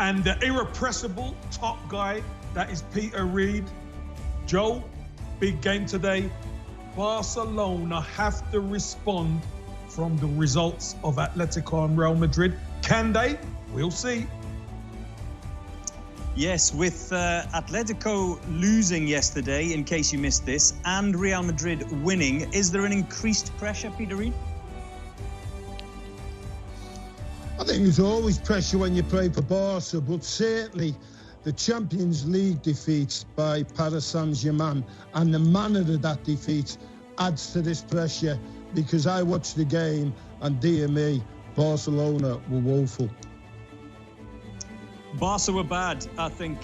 And the irrepressible top guy, that is Peter Reid. Joe, big game today. Barcelona have to respond from the results of Atletico and Real Madrid. Can they? We'll see. Yes, with Atletico losing yesterday, in case you missed this, and Real Madrid winning, is there an increased pressure, Peter Reid? I think there's always pressure when you play for Barca, but certainly the Champions League defeat by Paris Saint-Germain and the manner of that defeat adds to this pressure, because I watched the game and dear me, Barcelona were woeful. Barca were bad, I think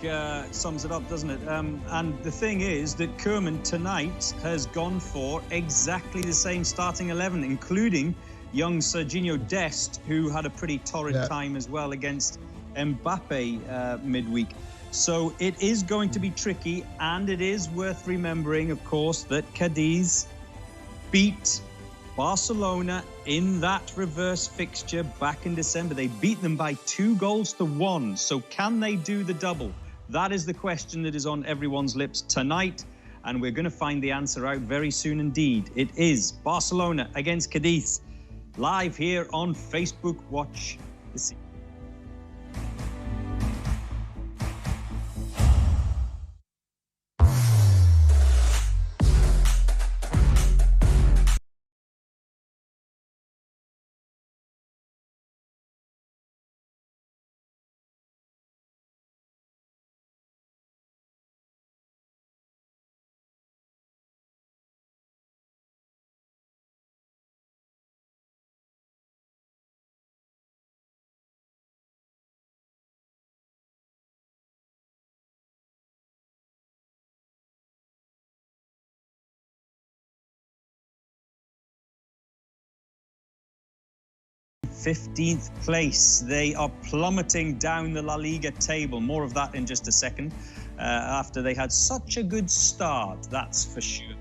sums it up, doesn't it? And the thing is that Koeman tonight has gone for exactly the same starting 11, including young Serginho Dest, who had a pretty torrid time as well against Mbappe midweek. So it is going to be tricky, and it is worth remembering, of course, that Cadiz beat Barcelona in that reverse fixture back in December. They beat them by 2-1. So can they do the double? That is the question that is on everyone's lips tonight, and we're going to find the answer out very soon indeed. It is Barcelona against Cadiz, live here on Facebook. Watch the scene. th place. They are plummeting down the La Liga table. More of that in just a second, after they had such a good start, that's for sure.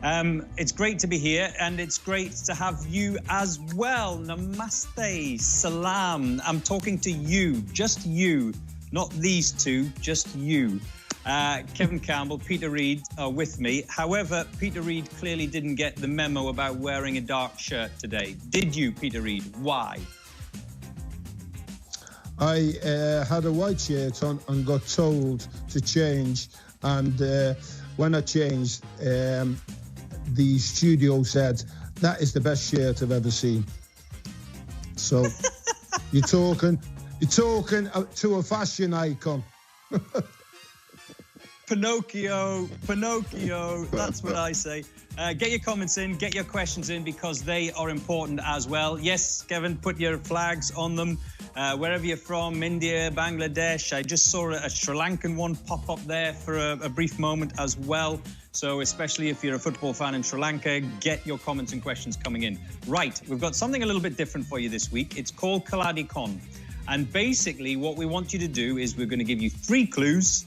It's great to be here, and it's great to have you as well. Namaste, salam. I'm talking to you, just you, not these two, just you. Kevin Campbell, Peter Reid are with me. However, Peter Reid clearly didn't get the memo about wearing a dark shirt today. Did you, Peter Reid? Why? I had a white shirt on and got told to change. And when I changed, the studio said, that is the best shirt I've ever seen. So you're talking to a fashion icon. Pinocchio, that's what I say. Get your comments in, get your questions in, because they are important as well. Yes, Kevin, put your flags on them. Wherever you're from, India, Bangladesh. I just saw a Sri Lankan one pop up there for a brief moment as well. So especially if you're a football fan in Sri Lanka, get your comments and questions coming in. Right, we've got something a little bit different for you this week. It's called Kaladi Con. And basically what we want you to do is we're going to give you three clues,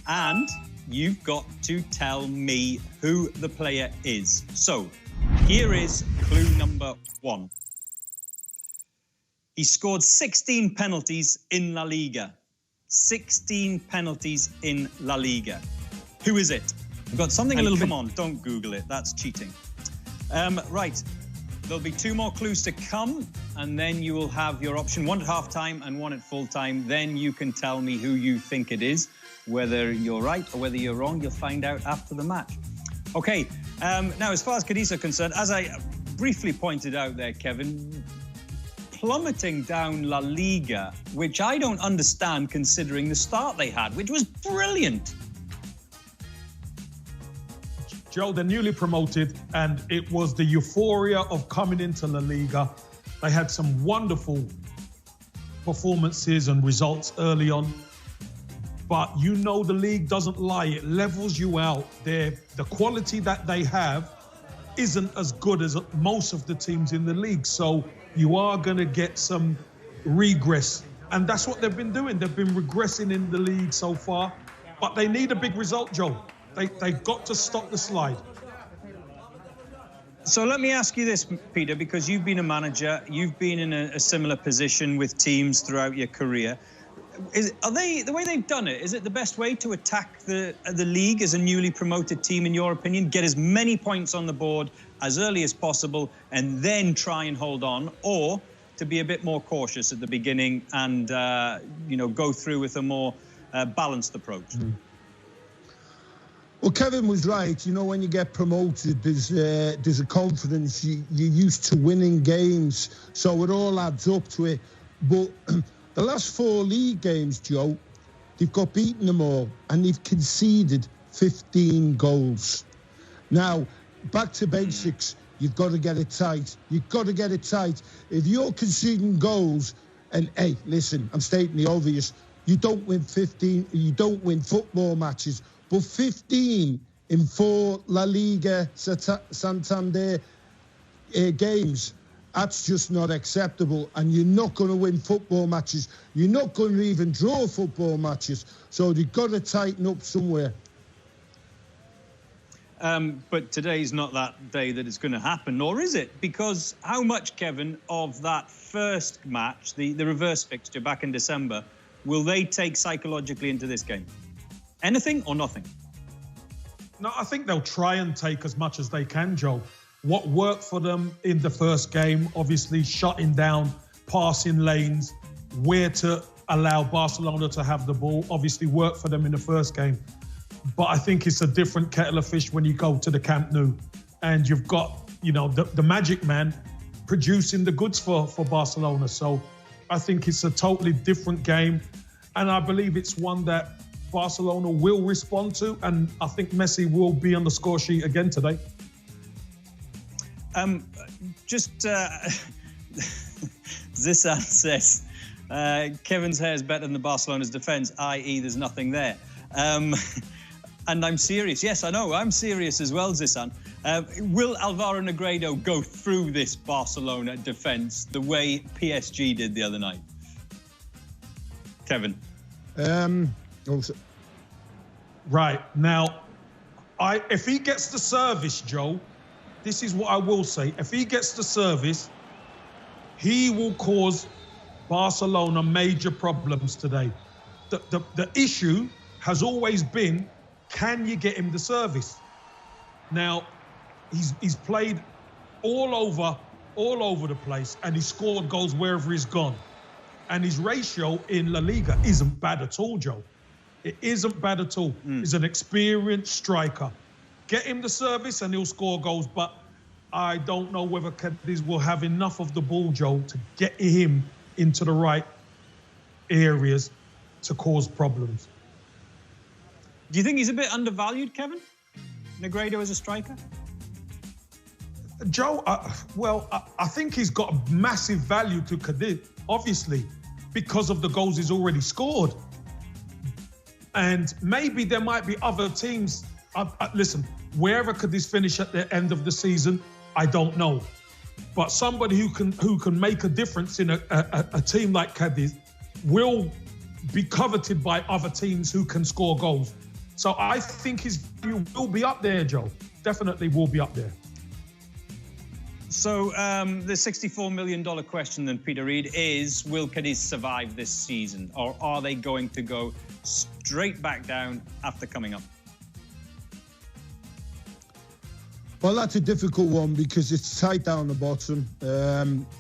and you've got to tell me who the player is. So here is clue number 1. He scored 16 penalties in La Liga. 16 penalties in La Liga. Who is it? We've got something a little bit... Come on, don't Google it. That's cheating. Right. There'll be 2 more clues to come, and then you will have your option, one at half-time and one at full-time. Then you can tell me who you think it is. Whether you're right or whether you're wrong, you'll find out after the match. Okay, now as far as Cadiz are concerned, as I briefly pointed out there, Kevin, plummeting down La Liga, which I don't understand considering the start they had, which was brilliant. Joe, they're newly promoted, and it was the euphoria of coming into La Liga. They had some wonderful performances and results early on. But you know the league doesn't lie. It levels you out. The quality that they have isn't as good as most of the teams in the league. So you are going to get some regress. And that's what they've been doing. They've been regressing in the league so far. But they need a big result, Joe. They've got to stop the slide. So let me ask you this, Peter, because you've been a manager, you've been in a similar position with teams throughout your career. Are they, the way they've done it, is it the best way to attack the league as a newly promoted team, in your opinion? Get as many points on the board as early as possible and then try and hold on, or to be a bit more cautious at the beginning and, you know, go through with a more balanced approach? Mm. Well, Kevin was right. You know, when you get promoted, there's a confidence. You're used to winning games, so it all adds up to it. But the last 4 league games, Joe, they've got beaten them all, and they've conceded 15 goals. Now, back to basics. You've got to get it tight. You've got to get it tight. If you're conceding goals, and hey, listen, I'm stating the obvious. You don't win 15. You don't win football matches. But 15 in 4 La Liga Santander games, that's just not acceptable. And you're not going to win football matches. You're not going to even draw football matches. So you've got to tighten up somewhere. But today's not that day that it's going to happen, nor is it? Because how much, Kevin, of that first match, the reverse fixture back in December, will they take psychologically into this game? Anything or nothing? No, I think they'll try and take as much as they can, Joe. What worked for them in the first game, obviously shutting down passing lanes, where to allow Barcelona to have the ball, obviously worked for them in the first game. But I think it's a different kettle of fish when you go to the Camp Nou and you've got, you know, the magic man producing the goods for Barcelona. So I think it's a totally different game. And I believe it's one that Barcelona will respond to, and I think Messi will be on the score sheet again today. Zissan says, Kevin's hair is better than the Barcelona's defence, i.e. there's nothing there. And I'm serious. Yes, I know, I'm serious as well, Zissan. Will Alvaro Negredo go through this Barcelona defence the way PSG did the other night? Kevin? Right, now, if he gets the service, Joe, this is what I will say. If he gets the service, he will cause Barcelona major problems today. The issue has always been, can you get him the service? Now, he's played all over the place, and he scored goals wherever he's gone. And his ratio in La Liga isn't bad at all, Joe. It isn't bad at all. He's an experienced striker. Get him the service and he'll score goals, but I don't know whether Cadiz will have enough of the ball, Joe, to get him into the right areas to cause problems. Do you think he's a bit undervalued, Kevin? Negredo as a striker? Joe, I think he's got massive value to Cadiz, obviously, because of the goals he's already scored. And maybe there might be other teams. Listen, wherever Cadiz finish at the end of the season, I don't know. But somebody who can make a difference in a team like Cadiz will be coveted by other teams who can score goals. So I think his value will be up there, Joe. Definitely will be up there. So the $64 million question then, Peter Reid, is will Cadiz survive this season, or are they going to go straight back down after coming up? Well, that's a difficult one because it's tight down the bottom.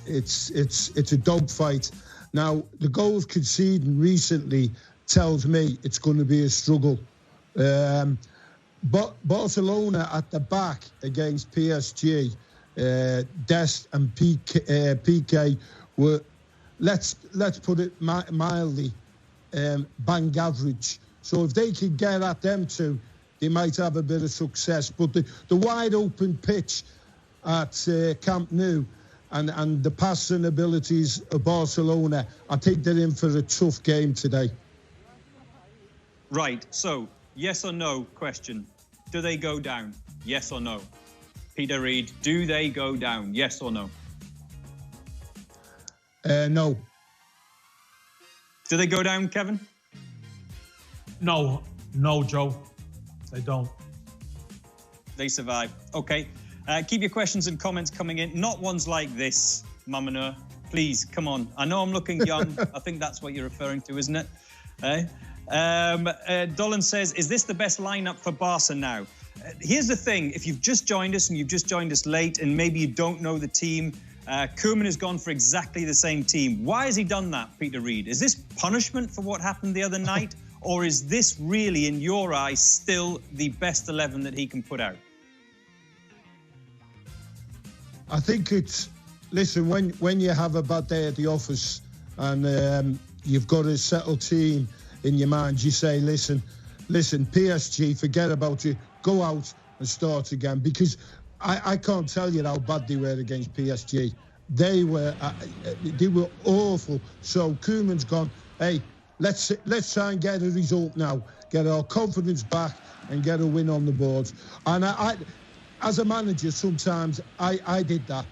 It's a dogfight. Now, the goals conceded recently tells me it's going to be a struggle. But Barcelona at the back against PSG, Dest and Piqué were, let's put it mildly, bang average. So if they could get at them two, they might have a bit of success. But the wide open pitch at Camp Nou and the passing abilities of Barcelona, I think they're in for a tough game today. Right, so yes or no question. Do they go down? Yes or no? Peter Reid, do they go down? Yes or no? No. Do they go down, Kevin? No, Joe. They don't. They survive. Okay. Keep your questions and comments coming in. Not ones like this, Mamanur. Please, come on. I know I'm looking young. I think that's what you're referring to, isn't it? Dolan says, is this the best lineup for Barca now? Here's the thing. If you've just joined us and you've just joined us late and maybe you don't know the team, Koeman has gone for exactly the same team. Why has he done that, Peter Reid? Is this punishment for what happened the other night? Or is this really, in your eyes, still the best 11 that he can put out? I think it's... Listen, when you have a bad day at the office and you've got a settled team in your mind, you say, listen, PSG, forget about it. Go out and start again. Because I can't tell you how bad they were against PSG. They were awful. So Koeman's gone, hey, let's try and get a result now. Get our confidence back and get a win on the board. And I as a manager, sometimes I did that.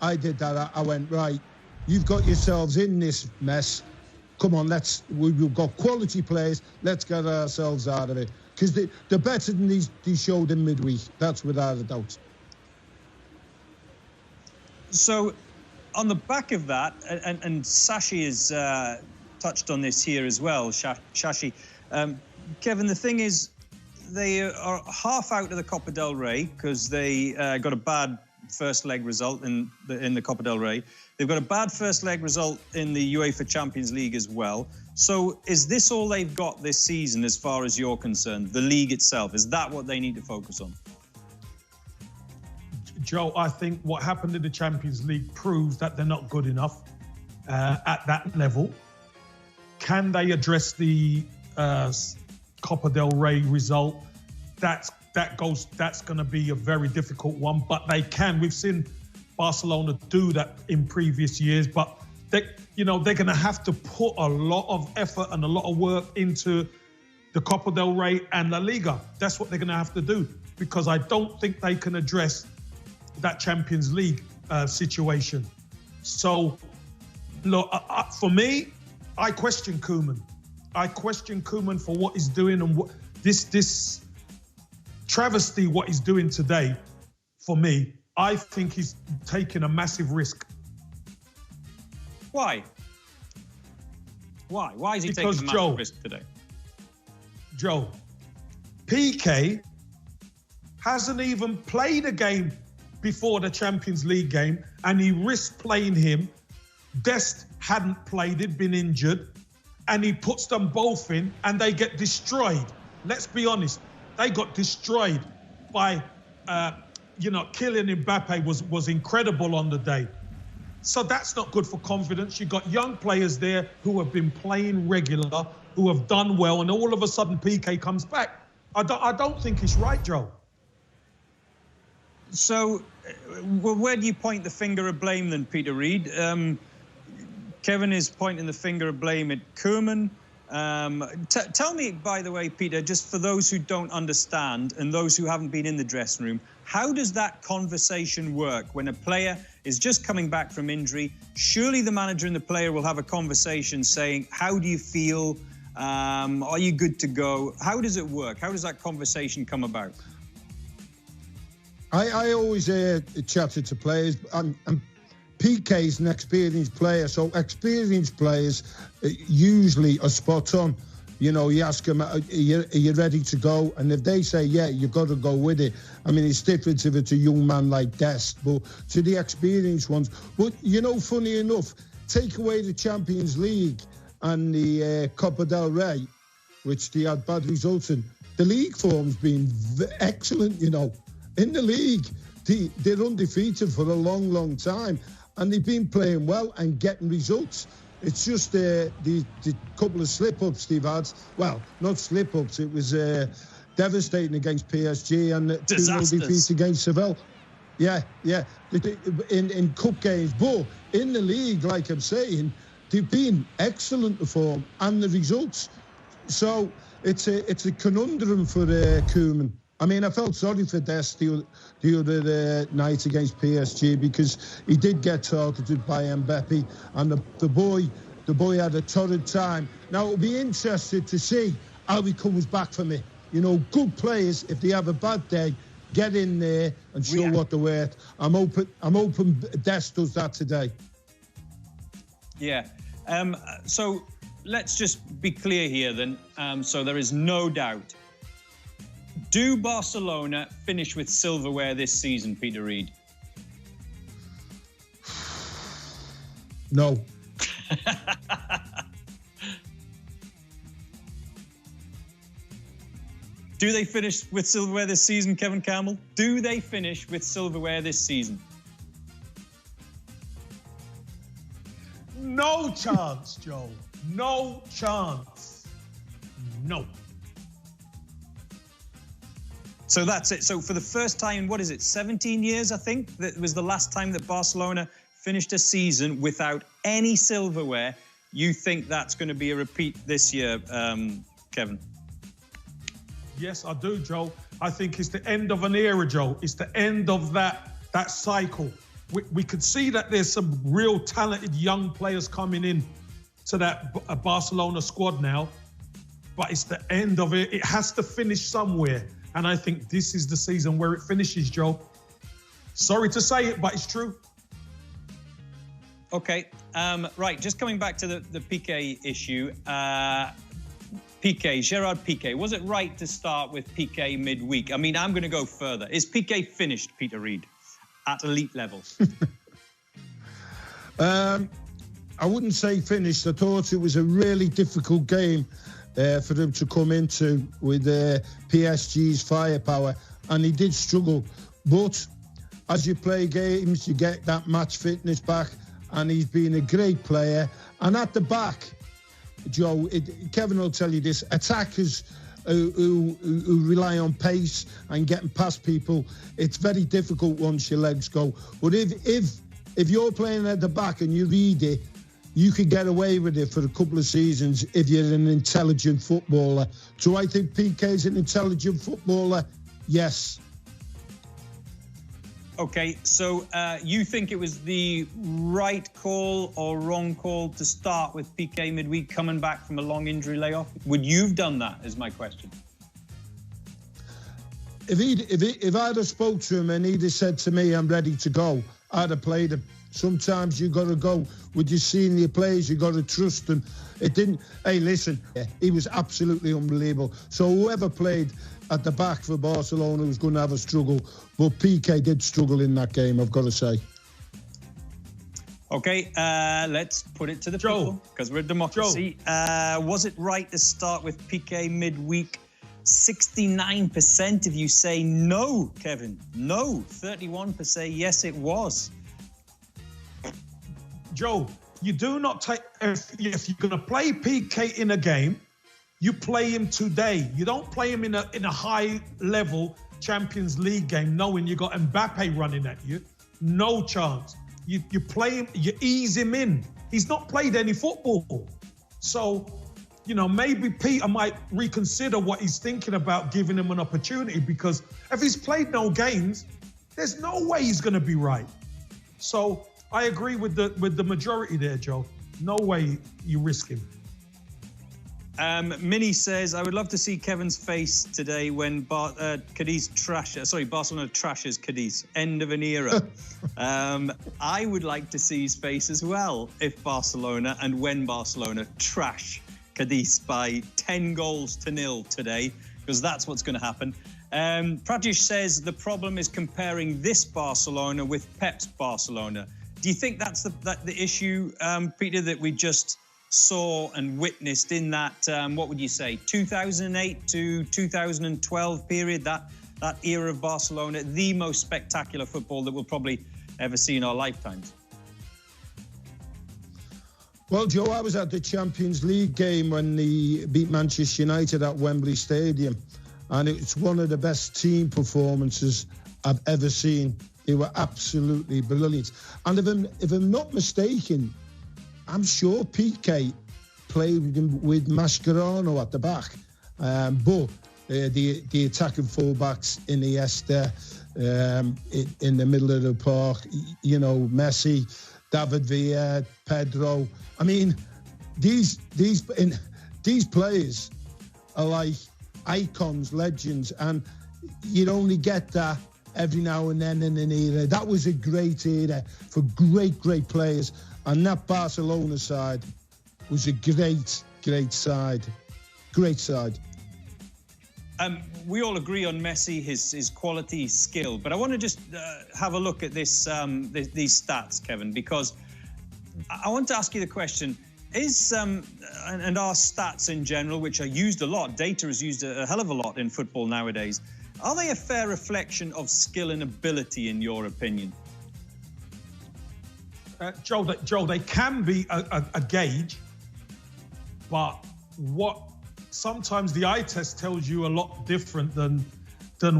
I went, right, you've got yourselves in this mess. Come on, we've got quality players. Let's get ourselves out of it. Because they're better than these showed in midweek. That's without a doubt. So, on the back of that, and Sashi has touched on this here as well, Shashi. Kevin, the thing is, they are half out of the Copa del Rey because they got a bad first leg result in the Copa del Rey. They've got a bad first leg result in the UEFA Champions League as well. So is this all they've got this season as far as you're concerned? The league itself, is that what they need to focus on? Joe, I think what happened in the Champions League proves that they're not good enough at that level. Can they address the Copa del Rey result? That's going to be a very difficult one, but they can. We've seen Barcelona do that in previous years, but they're going to have to put a lot of effort and a lot of work into the Copa del Rey and La Liga. That's what they're going to have to do, because I don't think they can address that Champions League situation. So, look, for me, I question Koeman. I question Koeman for what he's doing and what this travesty, what he's doing today. For me, I think he's taking a massive risk. Why? Why is he taking a massive risk today? Joe, PK hasn't even played a game before the Champions League game, and he risked playing him. Dest hadn't played it, been injured, and he puts them both in, and they get destroyed. Let's be honest, they got destroyed by, Kylian Mbappe was incredible on the day. So that's not good for confidence. You've got young players there who have been playing regular, who have done well, and all of a sudden PK comes back. I don't think it's right, Joe. So, where do you point the finger of blame then, Peter Reid? Kevin is pointing the finger of blame at Koeman. Tell me, by the way, Peter, just for those who don't understand and those who haven't been in the dressing room, how does that conversation work when a player is just coming back from injury? Surely the manager and the player will have a conversation saying, how do you feel? Are you good to go? How does it work? How does that conversation come about? I always chatted to players, and PK's an experienced player, so experienced players usually are spot on. You know, you ask them, are you ready to go? And if they say, yeah, you've got to go with it. I mean, it's different if it's a young man like Dest, but to the experienced ones. But, funny enough, take away the Champions League and the Copa del Rey, which they had bad results in, the league form's been excellent, In the league, they're undefeated for a long, long time, and they've been playing well and getting results. It's just the couple of slip-ups they've had. Well, not slip-ups. It was devastating against PSG and 2-0 defeat against Seville. Yeah. In cup games. But in the league, like I'm saying, they've been excellent, the form and the results. So it's a conundrum for Koeman. I mean, I felt sorry for Dest the other night against PSG because he did get targeted by Mbappe, and the boy had a torrid time. Now, it'll be interesting to see how he comes back from it. Good players, if they have a bad day, get in there and show what they're worth. I'm hoping Des does that today. Yeah. So let's just be clear here then. So there is no doubt. Do Barcelona finish with silverware this season, Peter Reid? No. Do they finish with silverware this season, Kevin Campbell? Do they finish with silverware this season? No chance, Joe. No chance. No. So that's it. So for the first time, what is it, 17 years, I think? That was the last time that Barcelona finished a season without any silverware. You think that's going to be a repeat this year, Kevin? Yes, I do, Joe. I think it's the end of an era, Joe. It's the end of that cycle. We could see that there's some real talented young players coming in to that Barcelona squad now, but it's the end of it. It has to finish somewhere, and I think this is the season where it finishes, Joe. Sorry to say it, but it's true. Okay, right, just coming back to the Piqué issue. Gerard Piqué, was it right to start with Piqué midweek? I mean, I'm going to go further. Is Piqué finished, Peter Reid, at elite level? I wouldn't say finished. I thought it was a really difficult game for him to come into with PSG's firepower, and he did struggle. But as you play games, you get that match fitness back, and he's been a great player. And at the back, Joe, Kevin will tell you this, attackers who rely on pace and getting past people, it's very difficult once your legs go. But if you're playing at the back and you read it, you could get away with it for a couple of seasons if you're an intelligent footballer. Do I think Piqué's an intelligent footballer? Yes. Okay, so you think it was the right call or wrong call to start with Piqué midweek coming back from a long injury layoff? Would you have done that, is my question. If I'd have spoke to him and he'd have said to me, I'm ready to go, I'd have played him. Sometimes you got to go with your senior players. You got to trust them. It didn't. Hey, listen, he was absolutely unbelievable. So whoever played at the back for Barcelona was going to have a struggle. But Piqué did struggle in that game, I've got to say. Okay, let's put it to the people, because we're a democracy. Was it right to start with Piqué midweek? 69% of you say no, Kevin. No. 31% say yes, it was. Joe, you do not take, if you're going to play Piqué in a game, you play him today. You don't play him in a high-level Champions League game knowing you got Mbappe running at you. No chance. You play him, you ease him in. He's not played any football. So, you know, maybe Peter might reconsider what he's thinking about giving him an opportunity, because if he's played no games, there's no way he's going to be right. So I agree with the majority there, Joe. No way you risk him. Minnie says, I would love to see Kevin's face today when Barcelona trashes Cadiz. End of an era. I would like to see his face as well if Barcelona and when Barcelona trash Cadiz by 10-0 today, because that's what's going to happen. Prajesh says the problem is comparing this Barcelona with Pep's Barcelona. Do you think that's the issue, Peter, that we just saw and witnessed in that, what would you say, 2008 to 2012 period, that era of Barcelona, the most spectacular football that we'll probably ever see in our lifetimes? Well, Joe, I was at the Champions League game when they beat Manchester United at Wembley Stadium, and it's one of the best team performances I've ever seen. They were absolutely brilliant. And if I'm not mistaken, I'm sure Piqué played with Mascherano at the back. But the attacking fullbacks, Iniesta, in the middle of the park, you know, Messi, David Villa, Pedro. I mean, these players are like icons, legends, and you'd only get that every now and then in an era. That was a great era for great players. And that Barcelona side was a great side. Great side. We all agree on Messi, his quality, skill. But I want to just have a look at this these stats, Kevin, because I want to ask you the question. Is and our stats in general, which are used a lot, data is used a hell of a lot in football nowadays, are they a fair reflection of skill and ability, in your opinion? Joel, they can be a gauge, but what sometimes the eye test tells you a lot different than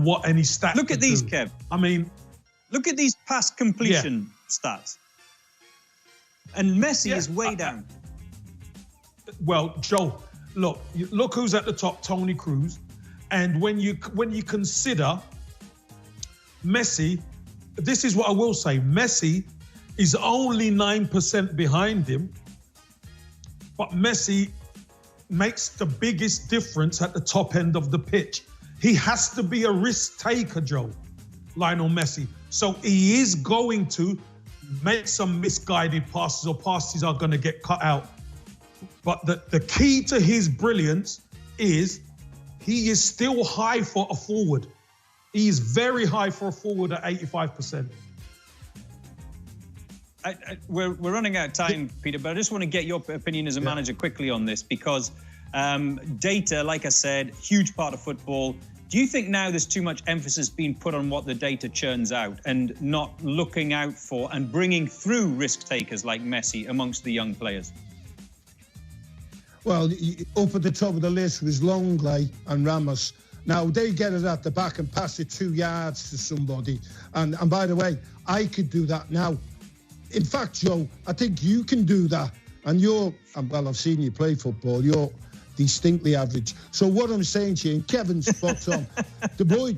what any stat. Look at these, do. Kev. I mean, look at these pass completion stats, and Messi is way down. Well, Joel, look who's at the top, Toni Kroos. And when you consider Messi, this is what I will say. Messi is only 9% behind him, but Messi makes the biggest difference at the top end of the pitch. He has to be a risk taker, Joe, Lionel Messi. So he is going to make some misguided passes, or passes are going to get cut out. But the key to his brilliance is he is still high for a forward. He is very high for a forward at 85%. We're running out of time, Peter, but I just want to get your opinion as a manager quickly on this, because data, like I said, huge part of football. Do you think now there's too much emphasis being put on what the data churns out and not looking out for and bringing through risk takers like Messi amongst the young players? Well, up at the top of the list was Longley and Ramos. Now, they get it at the back and pass it 2 yards to somebody. And by the way, I could do that now. In fact, Joe, I think you can do that. And well, I've seen you play football. You're distinctly average. So what I'm saying to you, and Kevin's spot on, the boy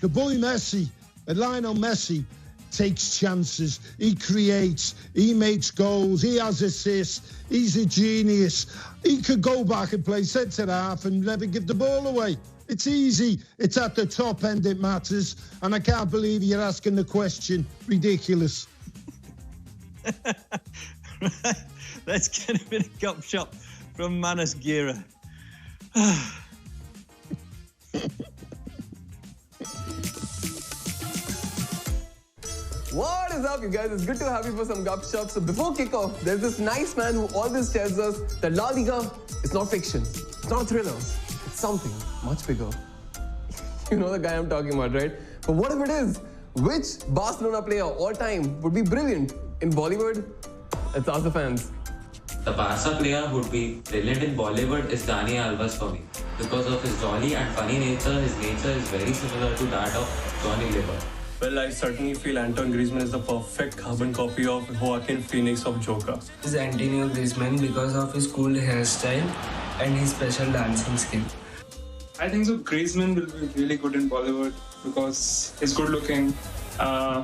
Messi, Lionel Messi, takes chances, he creates, he makes goals, he has assists, he's a genius. He could go back and play centre half and never give the ball away. It's easy. It's at the top end it matters. And I can't believe you're asking the question. Ridiculous. Right. Let's get a bit of gup shop from Manas Gira. What is up, you guys? It's good to have you for some gup shop. So before kickoff, there's this nice man who always tells us that La Liga is not fiction. It's not a thriller. It's something much bigger. You know the guy I'm talking about, right? But what if it is? Which Barcelona player all time would be brilliant in Bollywood? Let's ask the fans. The Barca player who would be brilliant in Bollywood is Dani Alves for me. Because of his jolly and funny nature, his nature is very similar to that of Johnny Liver. Well, I certainly feel Antoine Griezmann is the perfect carbon copy of Joaquin Phoenix of Joker. This is Antonio Griezmann because of his cool hairstyle and his special dancing skill. I think so. Griezmann will be really good in Bollywood because he's good looking,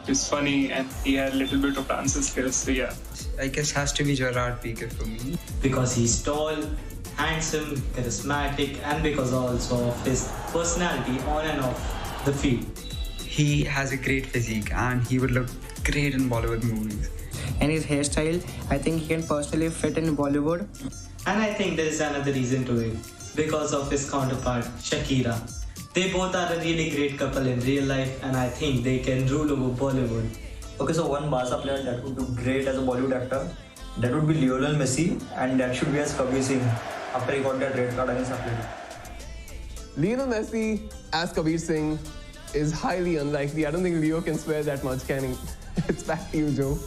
he's funny, and he had a little bit of dancing skills. So yeah. I guess has to be Gerard Piqué for me. Because he's tall, handsome, charismatic, and because also of his personality on and off the field. He has a great physique and he would look great in Bollywood movies. And his hairstyle, I think he can personally fit in Bollywood. And I think there is another reason to it. Because of his counterpart, Shakira. They both are a really great couple in real life, and I think they can rule over Bollywood. Okay, so one Barca player that would do great as a Bollywood actor, that would be Lionel Messi, and that should be as Kabir Singh after he got that red card against Atletico. Lionel Messi as Kabir Singh is highly unlikely. I don't think Leo can swear that much, can he? It's back to you, Joe.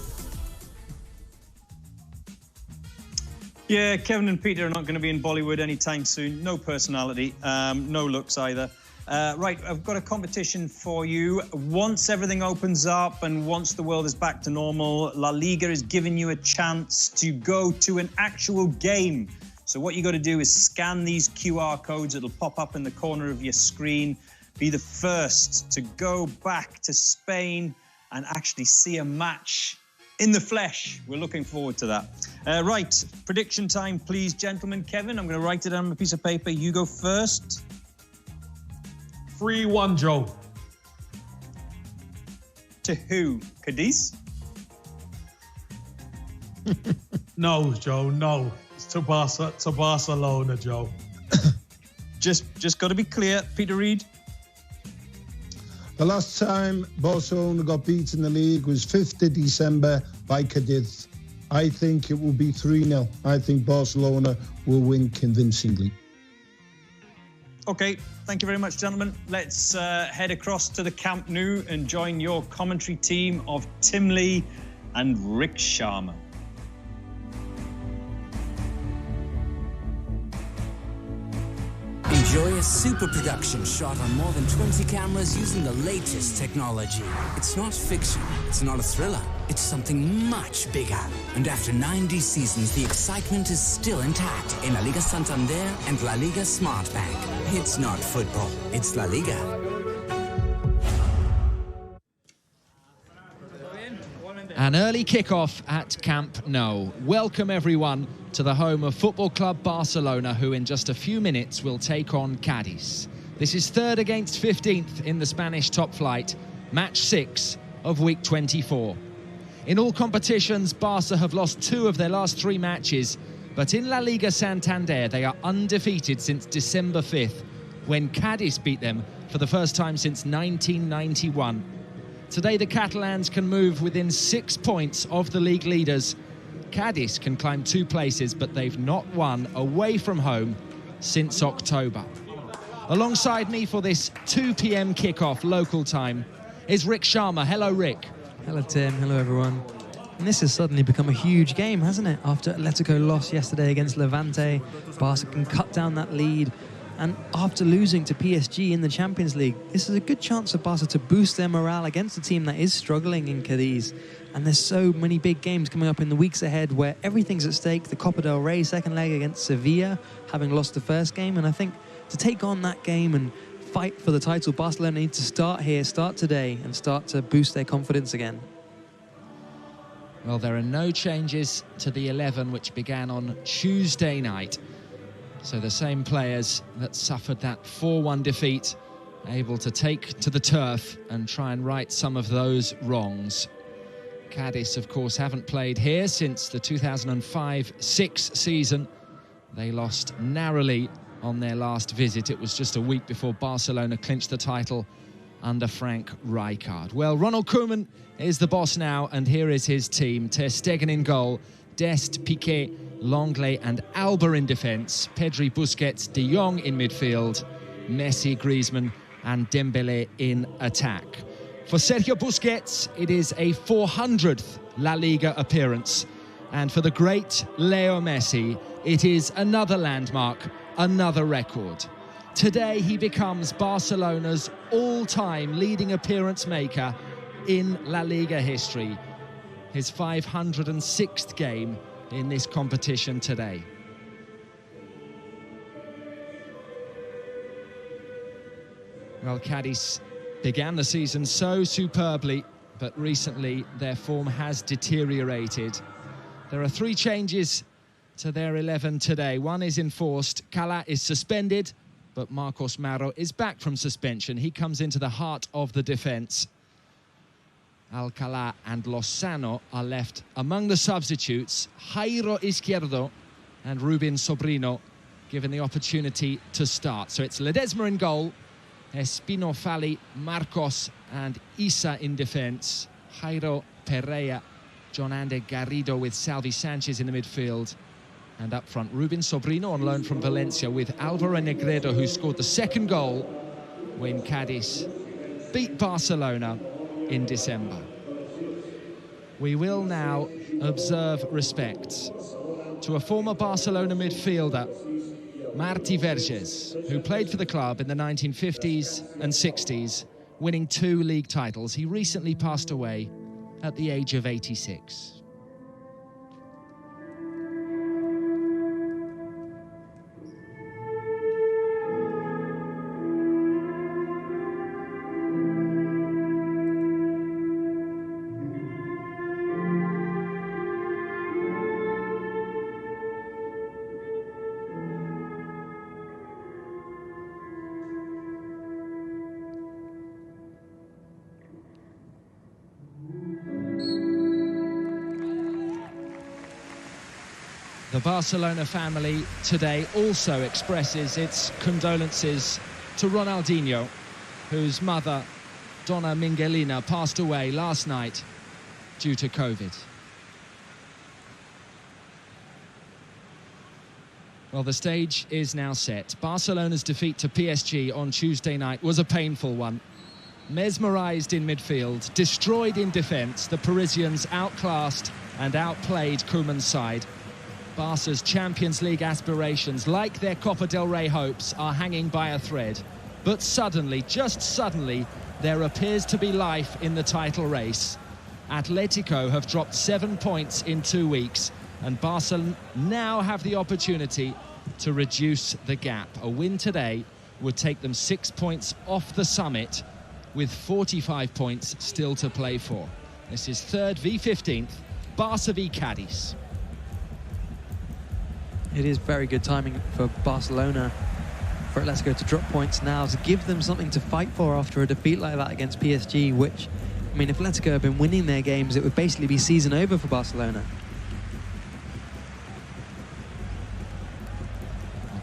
Yeah, Kevin and Peter are not going to be in Bollywood anytime soon. No personality, no looks either. Right, I've got a competition for you. Once everything opens up and once the world is back to normal, La Liga is giving you a chance to go to an actual game. So what you got to do is scan these QR codes. It'll pop up in the corner of your screen. Be the first to go back to Spain and actually see a match in the flesh. We're looking forward to that. Right, prediction time, please, gentlemen. Kevin, I'm going to write it on a piece of paper. You go first. 3-1, Joe. To who? Cadiz? No, Joe, no. It's to Barcelona, Joe. Just got to be clear, Peter Reid. The last time Barcelona got beat in the league was 5th of December by Cadiz. I think it will be 3-0. I think Barcelona will win convincingly. Okay, thank you very much, gentlemen. Let's head across to the Camp Nou and join your commentary team of Tim Lee and Rick Sharma. Enjoy a super production shot on more than 20 cameras using the latest technology. It's not fiction, it's not a thriller, it's something much bigger. And after 90 seasons, the excitement is still intact in La Liga Santander and La Liga Smart Bank. It's not football, it's La Liga. An early kickoff at Camp Nou. Welcome everyone to the home of Football Club Barcelona, who in just a few minutes will take on Cadiz. This is 3rd against 15th in the Spanish top flight, match 6 of week 24. In all competitions, Barca have lost 2 of their last 3 matches, but in La Liga Santander they are undefeated since December 5th, when Cadiz beat them for the first time since 1991. Today the Catalans can move within 6 points of the league leaders. Cadiz can climb 2 places, but they've not won away from home since October. Alongside me for this 2 p.m. kickoff local time is Rick Sharma. Hello, Rick. Hello, Tim. Hello, everyone. And this has suddenly become a huge game, hasn't it? After Atletico lost yesterday against Levante, Barca can cut down that lead. And after losing to PSG in the Champions League, this is a good chance for Barca to boost their morale against a team that is struggling in Cadiz. And there's so many big games coming up in the weeks ahead where everything's at stake. The Copa del Rey second leg against Sevilla, having lost the first game. And I think to take on that game and fight for the title, Barcelona need to start here, start today, and start to boost their confidence again. Well, there are no changes to the 11 which began on Tuesday night. So the same players that suffered that 4-1 defeat, able to take to the turf and try and right some of those wrongs. Cadiz, of course, haven't played here since the 2005-06 season. They lost narrowly on their last visit. It was just a week before Barcelona clinched the title under Frank Rijkaard. Well, Ronald Koeman is the boss now, and here is his team. Ter Stegen in goal, Dest, Piqué, Longley and Alba in defence, Pedri, Busquets, De Jong in midfield, Messi, Griezmann and Dembélé in attack. For Sergio Busquets, it is a 400th La Liga appearance. And for the great Leo Messi, it is another landmark, another record. Today he becomes Barcelona's all-time leading appearance maker in La Liga history. His 506th game in this competition today. Well, Cadiz began the season so superbly, but recently their form has deteriorated. There are 3 changes to their 11 today. One is enforced. Cala is suspended, but Marcos Mauro is back from suspension. He comes into the heart of the defence. Alcalá and Lozano are left among the substitutes. Jairo Izquierdo and Rubin Sobrino given the opportunity to start. So it's Ledesma in goal, Espino Fali, Marcos and Isa in defence, Jairo Pereira, John Ander Garrido with Salvi Sanchez in the midfield, and up front Rubin Sobrino on loan from Valencia with Álvaro Negredo, who scored the 2nd goal when Cadiz beat Barcelona in December. We will now observe respect to a former Barcelona midfielder, Martí Vergés, who played for the club in the 1950s and 60s, winning 2 league titles. He recently passed away at the age of 86. The Barcelona family today also expresses its condolences to Ronaldinho, whose mother, Donna Minguelina, passed away last night due to COVID. Well, the stage is now set. Barcelona's defeat to PSG on Tuesday night was a painful one. Mesmerised in midfield, destroyed in defence, the Parisians outclassed and outplayed Koeman's side. Barca's Champions League aspirations, like their Copa del Rey hopes, are hanging by a thread. But suddenly, just suddenly, there appears to be life in the title race. Atletico have dropped 7 points in 2 weeks, and Barca now have the opportunity to reduce the gap. A win today would take them 6 points off the summit, with 45 points still to play for. This is 3rd v 15th, Barca v Cadiz. It is very good timing for Barcelona, for Atletico to drop points now, to give them something to fight for after a defeat like that against PSG, which, I mean, if Atletico had been winning their games, it would basically be season over for Barcelona.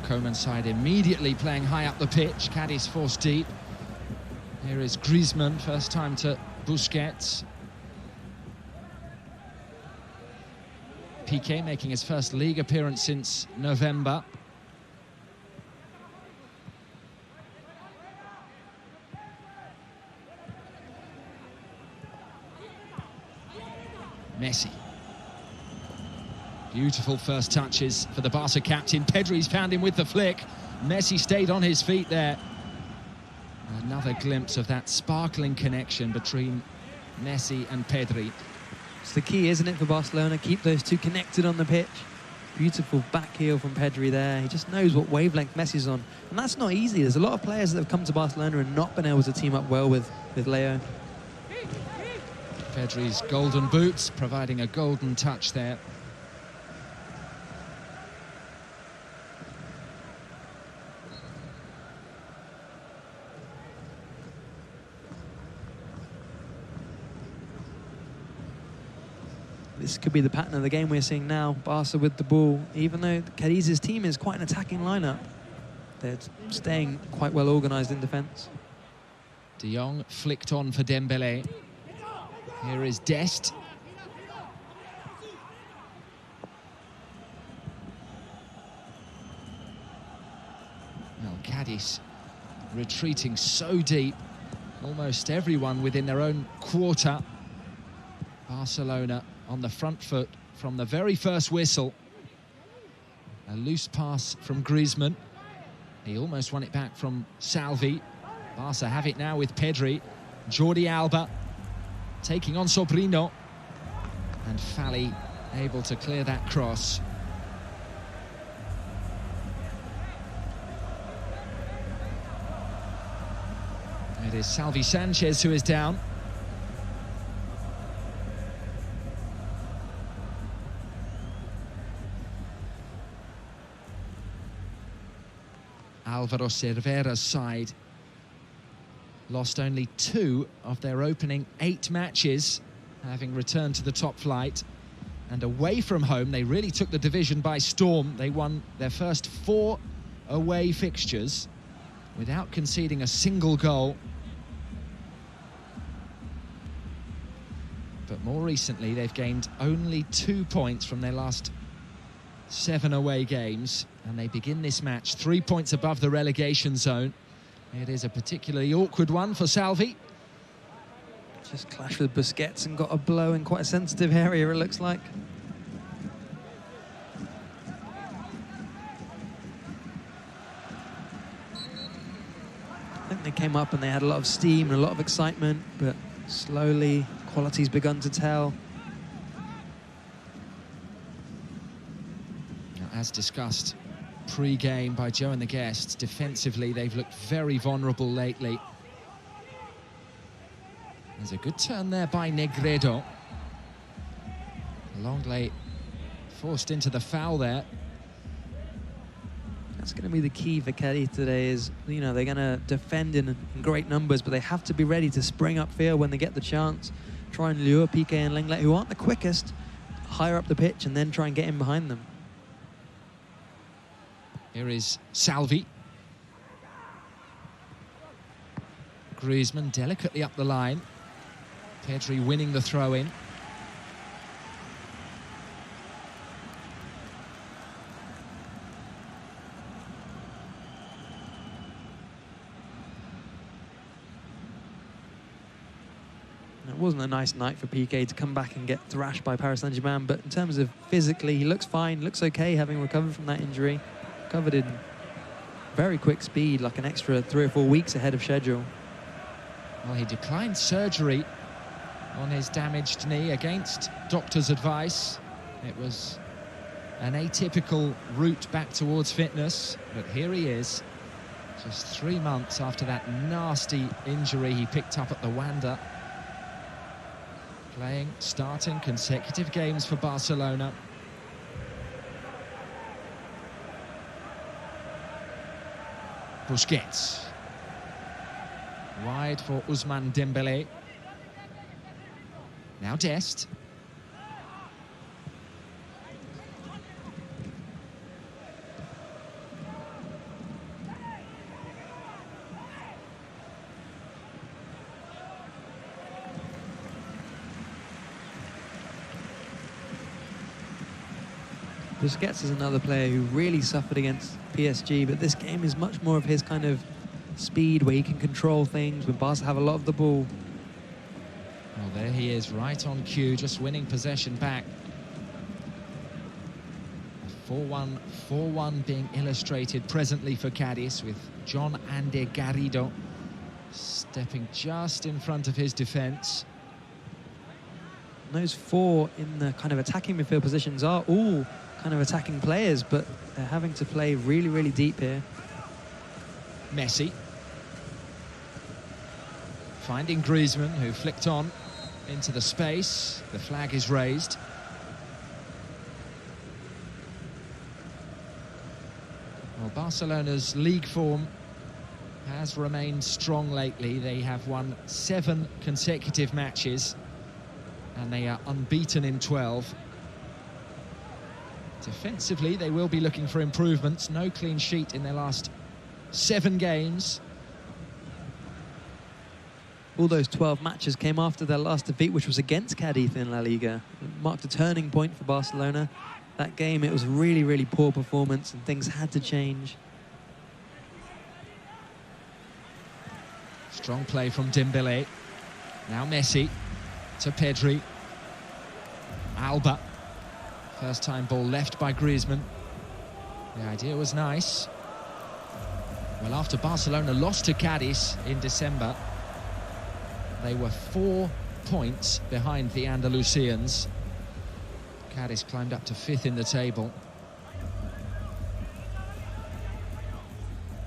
Koeman's side immediately playing high up the pitch. Cadiz forced deep. Here is Griezmann, first time to Busquets. Piqué making his first league appearance since November. Messi. Beautiful first touches for the Barca captain. Pedri's found him with the flick. Messi stayed on his feet there. Another glimpse of that sparkling connection between Messi and Pedri. It's the key, isn't it, for Barcelona? Keep those two connected on the pitch. Beautiful back heel from Pedri there. He just knows what wavelength Messi's on. And that's not easy. There's a lot of players that have come to Barcelona and not been able to team up well with Leo. Pedri's golden boots providing a golden touch there. This could be the pattern of the game we're seeing now. Barca with the ball, even though Cadiz's team is quite an attacking lineup. They're staying quite well organised in defence. De Jong flicked on for Dembélé. Here is Dest. Well, Cadiz retreating so deep. Almost everyone within their own quarter. Barcelona on the front foot from the very first whistle. A loose pass from Griezmann. He almost won it back from Salvi. Barca have it now with Pedri. Jordi Alba taking on Sobrino. And Fali able to clear that cross. It is Salvi Sanchez who is down. Alvaro Cervera's side lost only 2 of their opening 8 matches, having returned to the top flight. And away from home, they really took the division by storm. They won their first 4 away fixtures without conceding a single goal. But more recently, they've gained only 2 points from their last 7 away games, and they begin this match 3 points above the relegation zone. It is a particularly awkward one for Salvi. Just clashed with Busquets and got a blow in quite a sensitive area, it looks like. I think they came up and they had a lot of steam and a lot of excitement, but slowly quality's begun to tell. As discussed pre-game by Joe and the guests, defensively they've looked very vulnerable lately. There's a good turn there by Negredo. Longley forced into the foul there. That's going to be the key for Cadiz today is, you know, they're going to defend in great numbers, but they have to be ready to spring upfield when they get the chance. Try and lure Piqué and Lenglet, who aren't the quickest, higher up the pitch and then try and get in behind them. Here is Salvi. Griezmann delicately up the line. Pedri winning the throw-in. It wasn't a nice night for Piqué to come back and get thrashed by Paris Saint-Germain, but in terms of physically, he looks fine, looks okay, having recovered from that injury. Recovered in very quick speed, like an extra 3 or 4 weeks ahead of schedule. Well, he declined surgery on his damaged knee against doctor's advice. It was an atypical route back towards fitness, but here he is, just 3 months after that nasty injury he picked up at the Wanda. Playing, starting consecutive games for Barcelona. Busquets. Wide for Ousmane Dembélé. Now Dest. Busquets is another player who really suffered against PSG, but this game is much more of his kind of speed, where he can control things when Barca have a lot of the ball. Well, there he is, right on cue, just winning possession back. 4-1 being illustrated presently for Cadiz, with John Ande Garrido stepping just in front of his defence. Those 4 in the kind of attacking midfield positions are all kind of attacking players, but they're having to play really, really deep here. Messi. Finding Griezmann, who flicked on into the space. The flag is raised. Well, Barcelona's league form has remained strong lately. They have won 7 consecutive matches, and they are unbeaten in 12. Defensively, they will be looking for improvements. No clean sheet in their last 7 games. All those 12 matches came after their last defeat, which was against Cadiz in La Liga. It marked a turning point for Barcelona. That game, it was a really, really poor performance, and things had to change. Strong play from Dembélé. Now Messi to Pedri. Alba. First time ball left by Griezmann. The idea was nice. Well, after Barcelona lost to Cadiz in December, they were 4 points behind the Andalusians. Cadiz climbed up to 5th in the table.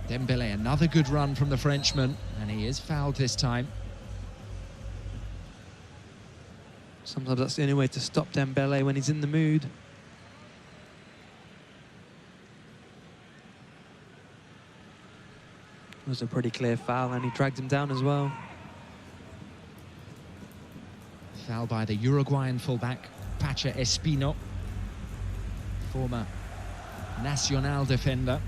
Dembélé, another good run from the Frenchman, and he is fouled this time. Sometimes that's the only way to stop Dembélé when he's in the mood. It was a pretty clear foul, and he dragged him down as well. Foul by the Uruguayan fullback, Pacha Espino, former Nacional defender.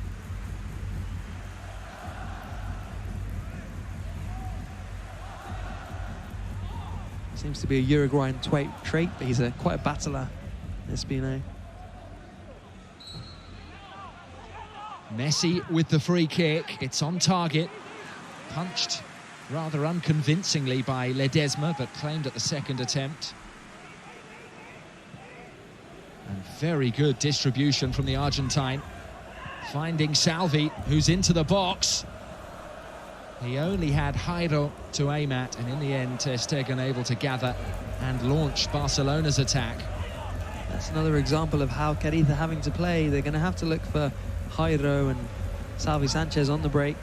Seems to be a Uruguayan trait, but he's quite a battler, Espino. Messi with the free kick. It's on target. Punched rather unconvincingly by Ledesma, but claimed at the second attempt. And very good distribution from the Argentine. Finding Salvi, who's into the box. He only had Jairo to aim at, and in the end, Ter Stegen able to gather and launch Barcelona's attack. That's another example of how Cadiz are having to play. They're going to have to look for Jairo and Salvi Sanchez on the break.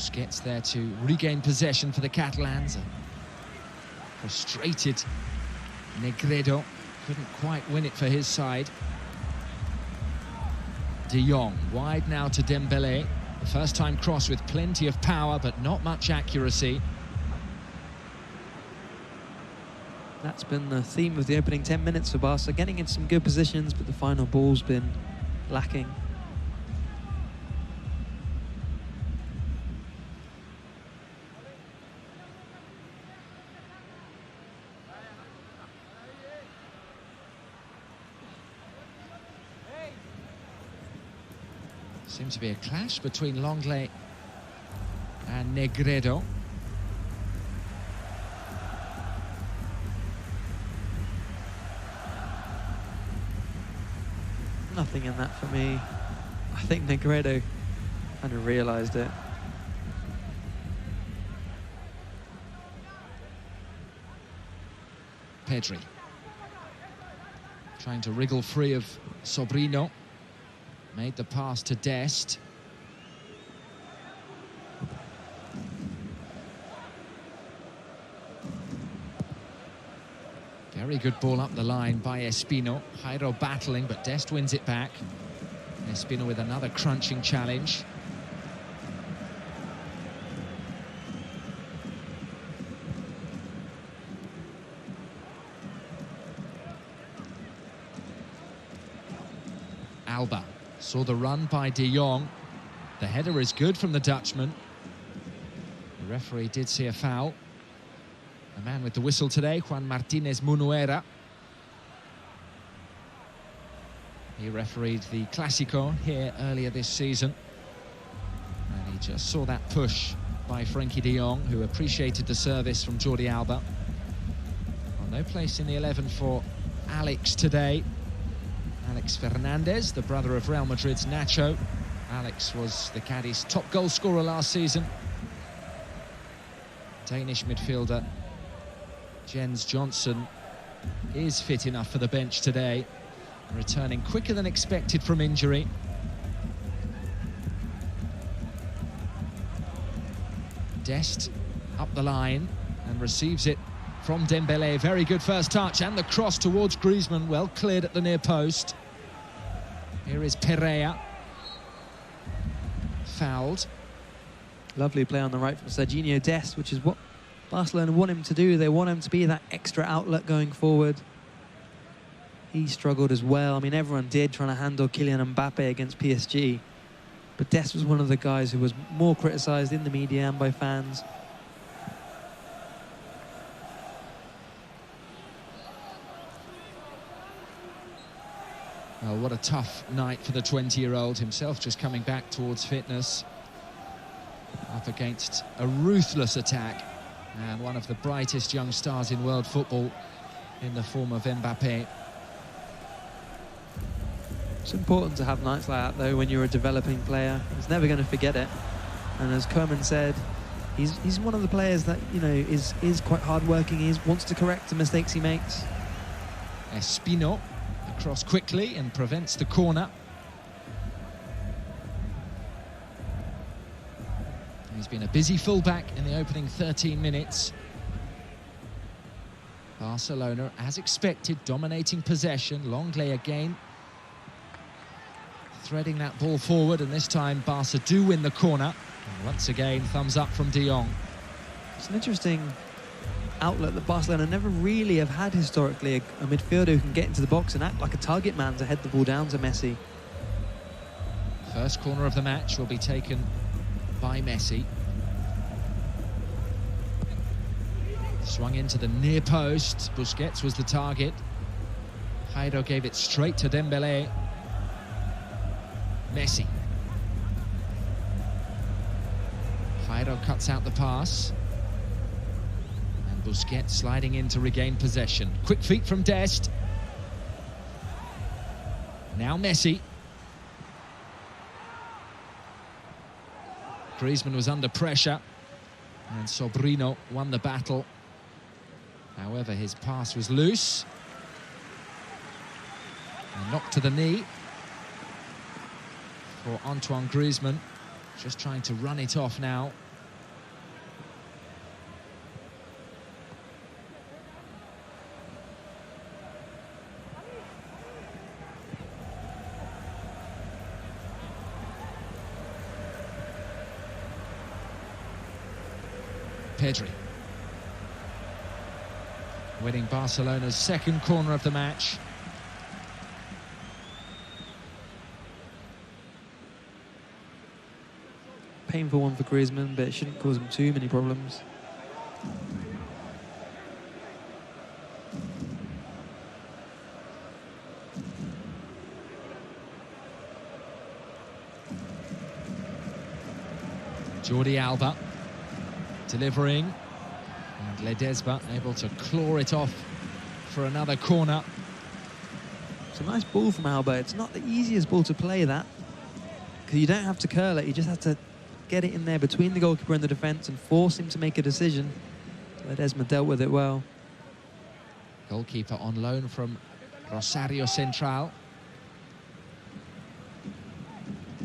Busquets there to regain possession for the Catalans. Frustrated Negredo couldn't quite win it for his side. De Jong wide now to Dembélé. The first time cross with plenty of power but not much accuracy. That's been the theme of the opening 10 minutes for Barca, getting in some good positions, but the final ball's been lacking. Seems to be a clash between Longley and Negredo. Nothing in that for me. I think Negredo kind of realised it. Pedri trying to wriggle free of Sobrino. Made the pass to Dest. Very good ball up the line by Espino. Jairo battling, but Dest wins it back. Espino with another crunching challenge. Alba saw the run by De Jong. The header is good from the Dutchman. The referee did see a foul. The man with the whistle today, Juan Martinez Munuera. He refereed the Clásico here earlier this season. And he just saw that push by Frenkie de Jong, who appreciated the service from Jordi Alba. Well, no place in the 11 for Alex today. Alex Fernandez, the brother of Real Madrid's Nacho. Alex was the Cadiz top goal scorer last season. Danish midfielder Jens Johnson is fit enough for the bench today, returning quicker than expected from injury. Dest up the line and receives it from Dembélé. Very good first touch, and the cross towards Griezmann, well cleared at the near post. Here is Pereira. Fouled. Lovely play on the right from Serginho Dest, which is what Barcelona want him to do. They want him to be that extra outlet going forward. He struggled as well. I mean, everyone did, trying to handle Kylian Mbappe against PSG. But Dest was one of the guys who was more criticised in the media and by fans. Well, what a tough night for the 20-year-old, himself just coming back towards fitness. Up against a ruthless attack, and one of the brightest young stars in world football in the form of Mbappe. It's important to have nights like that, though, when you're a developing player. He's never going to forget it. And as Koeman said, he's one of the players that, you know, is quite hard-working. He wants to correct the mistakes he makes. Espino across quickly and prevents the corner. He's been a busy fullback in the opening 13 minutes. Barcelona, as expected, dominating possession. Longley again threading that ball forward, and this time Barca do win the corner. And once again, thumbs up from De Jong. It's an interesting outlet that Barcelona never really have had historically, a midfielder who can get into the box and act like a target man to head the ball down to Messi. First corner of the match will be taken by Messi. Swung into the near post. Busquets was the target. Jairo gave it straight to Dembélé. Messi. Jairo cuts out the pass. And Busquets sliding in to regain possession. Quick feet from Dest. Now Messi. Griezmann was under pressure, and Sobrino won the battle. However, his pass was loose. A knock to the knee for Antoine Griezmann. Just trying to run it off now. Pedri. Winning Barcelona's second corner of the match. Painful one for Griezmann, but it shouldn't cause him too many problems. Jordi Alba delivering, and Ledesma able to claw it off for another corner. It's a nice ball from Alba. It's not the easiest ball to play, that, because you don't have to curl it, you just have to get it in there between the goalkeeper and the defence and force him to make a decision. Ledesma dealt with it well. Goalkeeper on loan from Rosario Central.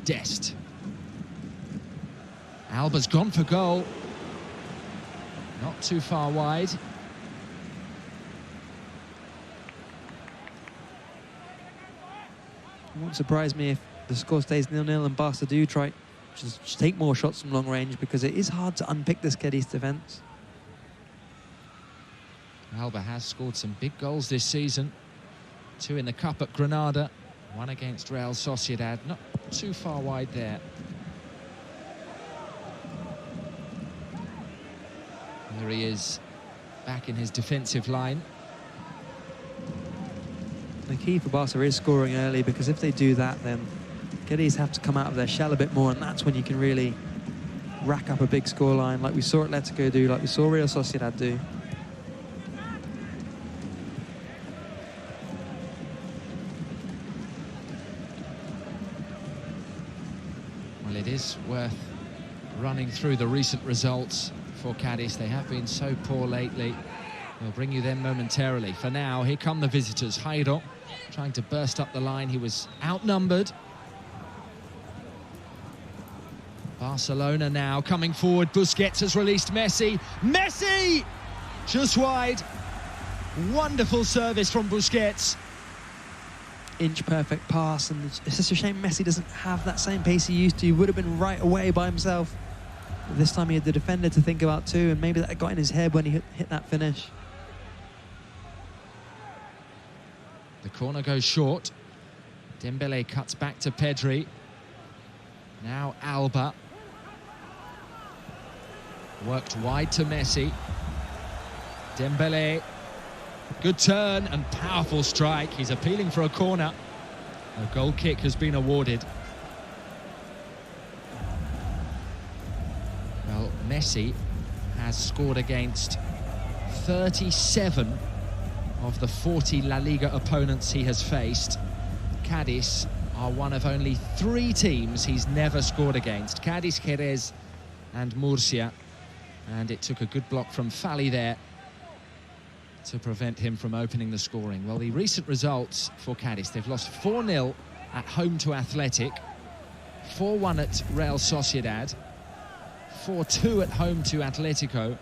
Dest. Alba's gone for goal. Not too far wide. It won't surprise me if the score stays 0-0 and Barca do try to take more shots from long range, because it is hard to unpick this Cadiz defence. Alba has scored some big goals this season. 2 in the Cup at Granada, 1 against Real Sociedad. Not too far wide there. There he is, back in his defensive line. The key for Barca is scoring early, because if they do that, then Cadiz have to come out of their shell a bit more, and that's when you can really rack up a big scoreline, like we saw Atletico do, like we saw Real Sociedad do. Well, it is worth running through the recent results for Cadiz. They have been so poor lately. We'll bring you them momentarily. For now, here come the visitors. Jairo trying to burst up the line. He was outnumbered. Barcelona now coming forward. Busquets has released Messi. Messi! Just wide. Wonderful service from Busquets. Inch-perfect pass, and it's just a shame Messi doesn't have that same pace he used to. He would have been right away by himself. But this time he had the defender to think about too, and maybe that got in his head when he hit that finish. The corner goes short. Dembele cuts back to Pedri. Now Alba. Worked wide to Messi. Dembele. Good turn and powerful strike. He's appealing for a corner. A goal kick has been awarded. Well, Messi has scored against 37 of the 40 La Liga opponents he has faced. Cadiz are one of only 3 teams he's never scored against. Cadiz, Jerez and Murcia. And it took a good block from Fali there to prevent him from opening the scoring. Well, the recent results for Cadiz, they've lost 4-0 at home to Athletic, 4-1 at Real Sociedad, 4-2 at home to Atletico,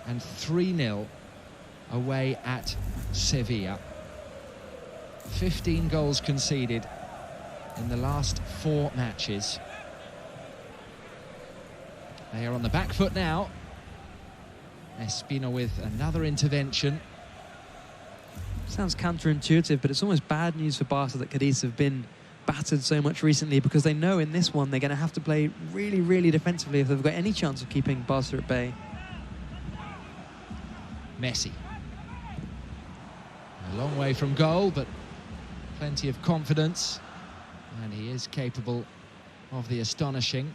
and 3-0 away at Sevilla. 15 goals conceded in the last 4 matches. They are on the back foot now. Espino with another intervention. Sounds counterintuitive, but it's almost bad news for Barca that Cadiz have been battered so much recently, because they know in this one they're going to have to play really, really defensively if they've got any chance of keeping Barca at bay. Messi. A long way from goal, but plenty of confidence, and he is capable of the astonishing.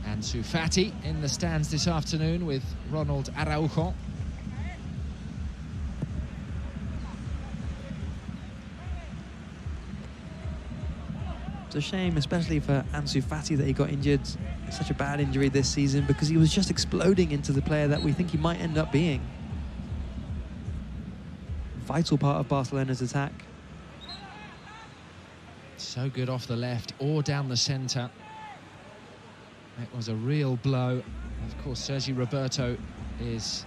Ansu Fati in the stands this afternoon with Ronald Araujo. It's a shame, especially for Ansu Fati, that he got injured. Such a bad injury this season, because he was just exploding into the player that we think he might end up being. Vital part of Barcelona's attack. So good off the left or down the centre. It was a real blow. Of course, Sergi Roberto is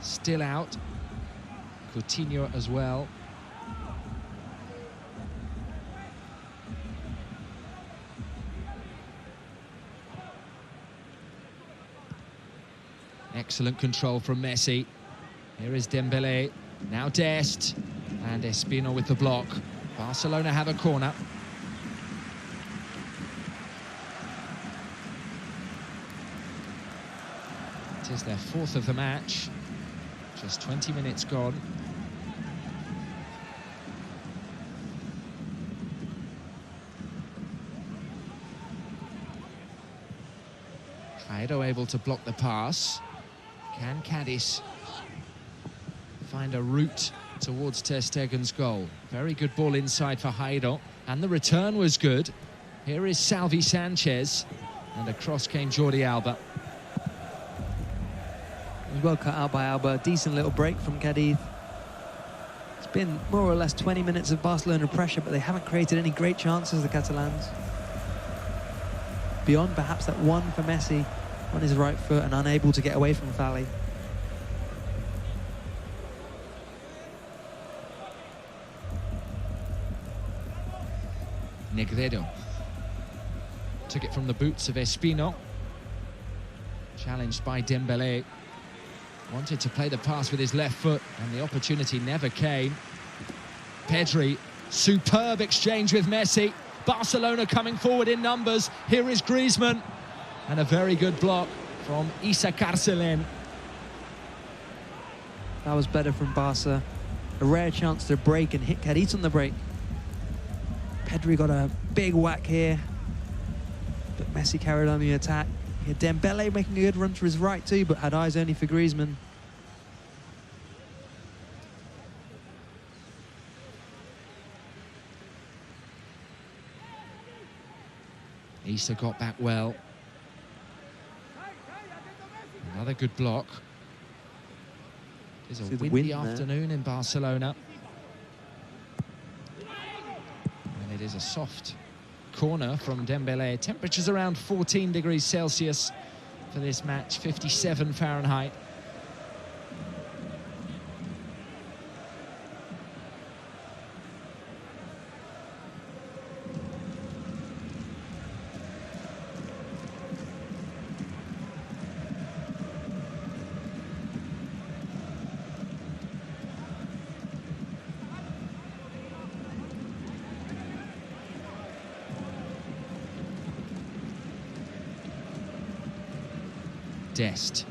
still out. Coutinho as well. Excellent control from Messi. Here is Dembele, now Dest, and Espino with the block. Barcelona have a corner. It is their fourth of the match. Just 20 minutes gone. Jairo able to block the pass. Can Cadiz find a route towards Ter Stegen's goal? Very good ball inside for Jairo, and the return was good. Here is Salvi Sanchez, and across came Jordi Alba. It was well cut out by Alba. Decent little break from Cadiz. It's been more or less 20 minutes of Barcelona pressure, but they haven't created any great chances, the Catalans. Beyond perhaps that one for Messi on his right foot and unable to get away from Fali. Negredo took it from the boots of Espino. Challenged by Dembele. Wanted to play the pass with his left foot, and the opportunity never came. Pedri, superb exchange with Messi. Barcelona coming forward in numbers. Here is Griezmann. And a very good block from Issa Carcelen. That was better from Barca. A rare chance to break and hit Cadiz on the break. Pedri got a big whack here, but Messi carried on the attack. He had Dembele making a good run to his right too, but had eyes only for Griezmann. Issa got back well. Another good block. It's a windy afternoon in Barcelona. And it is a soft corner from Dembele. Temperatures around 14 degrees Celsius for this match, 57 Fahrenheit. Dest.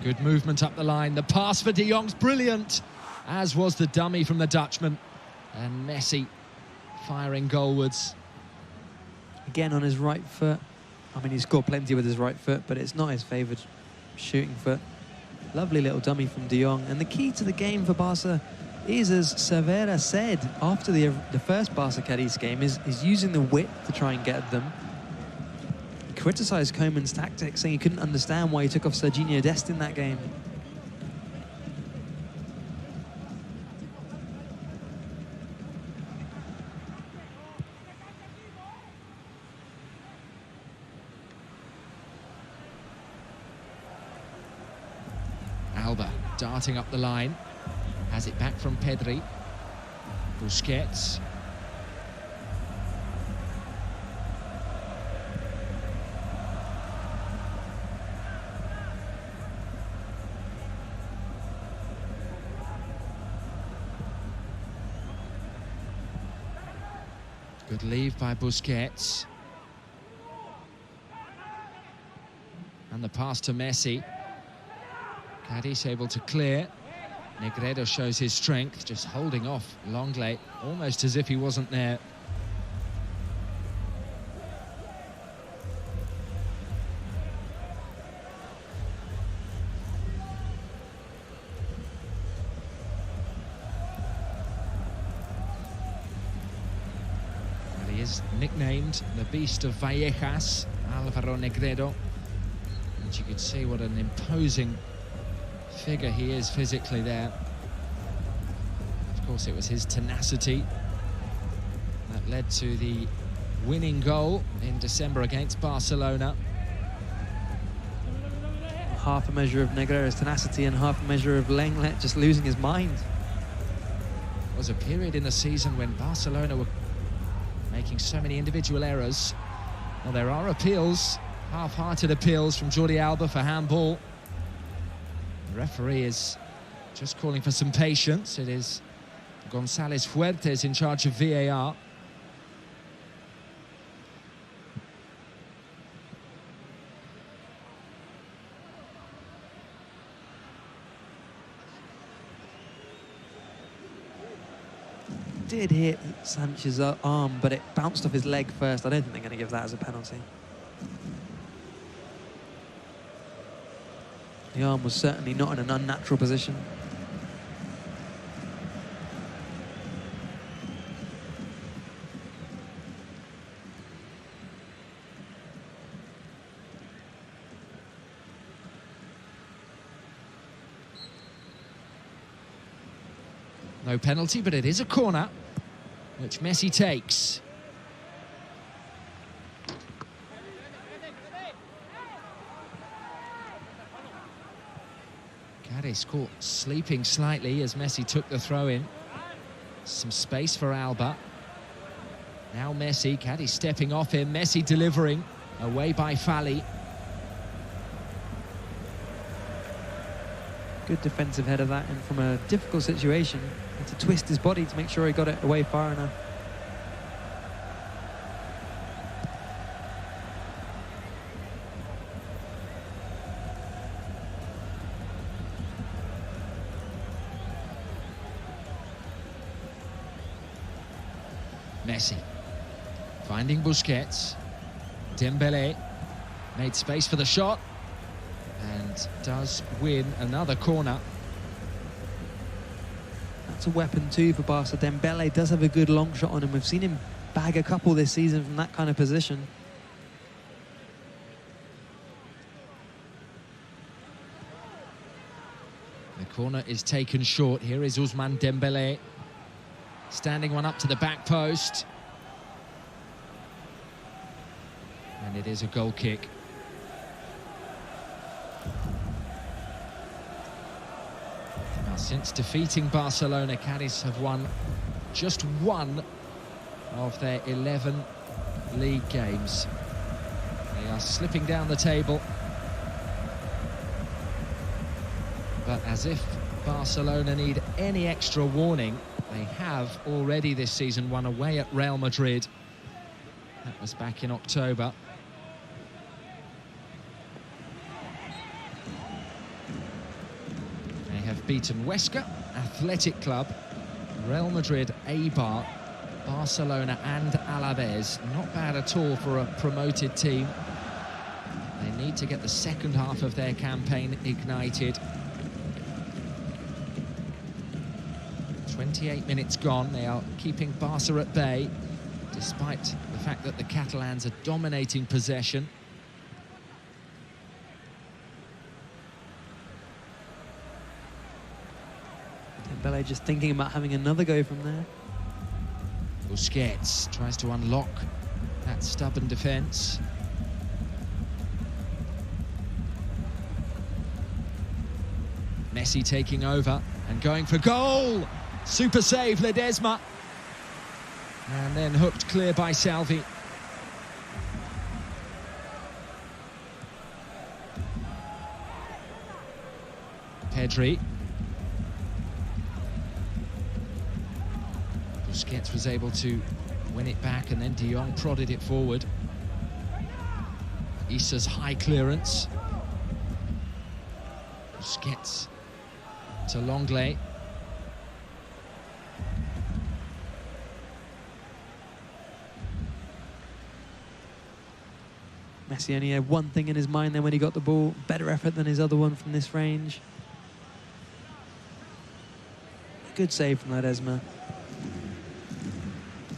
Good movement up the line. The pass for De Jong's brilliant, as was the dummy from the Dutchman. And Messi firing goalwards. Again on his right foot. I mean, he scored plenty with his right foot, but it's not his favoured shooting foot. Lovely little dummy from De Jong. And the key to the game for Barca is, as Cervera said after the first Barca-Cadiz game, is using the width to try and get at them. Criticised Koeman's tactics, saying he couldn't understand why he took off Serginho Dest in that game. Alba darting up the line, has it back from Pedri. Busquets. Good leave by Busquets. And the pass to Messi. Cadiz able to clear. Negredo shows his strength, just holding off Longley, almost as if he wasn't there. Nicknamed the Beast of Vallecas, Álvaro Negredo. And you could see what an imposing figure he is physically there. Of course, it was his tenacity that led to the winning goal in December against Barcelona. Half a measure of Negredo's tenacity and half a measure of Lenglet just losing his mind. There was a period in the season when Barcelona were making so many individual errors. Well, there are appeals, half-hearted appeals from Jordi Alba for handball. The referee is just calling for some patience. It is González Fuertes in charge of VAR. Did hit Sanchez's arm, but it bounced off his leg first. I don't think they're going to give that as a penalty. The arm was certainly not in an unnatural position. No penalty, but it is a corner, which Messi takes. Cadiz caught sleeping slightly as Messi took the throw in. Some space for Alba. Now Messi, Cadiz stepping off him, Messi delivering, away by Fali. Good defensive header that, and from a difficult situation, had to twist his body to make sure he got it away far enough. Messi finding Busquets. Dembélé made space for the shot and does win another corner. That's a weapon too for Barca. Dembélé does have a good long shot on him. We've seen him bag a couple this season from that kind of position. The corner is taken short. Here is Ousmane Dembélé standing one up to the back post. And it is a goal kick. Now, since defeating Barcelona, Cadiz have won just one of their 11 league games. They are slipping down the table. But as if Barcelona need any extra warning, they have already this season won away at Real Madrid. That was back in October. They have beaten Huesca, Athletic Club, Real Madrid, Eibar, Barcelona and Alaves. Not bad at all for a promoted team. They need to get the second half of their campaign ignited. 28 minutes gone. They are keeping Barca at bay, despite the fact that the Catalans are dominating possession. Dembélé just thinking about having another go from there. Busquets tries to unlock that stubborn defence. Messi taking over and going for goal! Super save, Ledesma. And then hooked clear by Salvi. Pedri. Busquets was able to win it back, and then De Jong prodded it forward. Issa's high clearance. Busquets to Longley. Messi only had one thing in his mind then when he got the ball. Better effort than his other one from this range. Good save from Ledesma.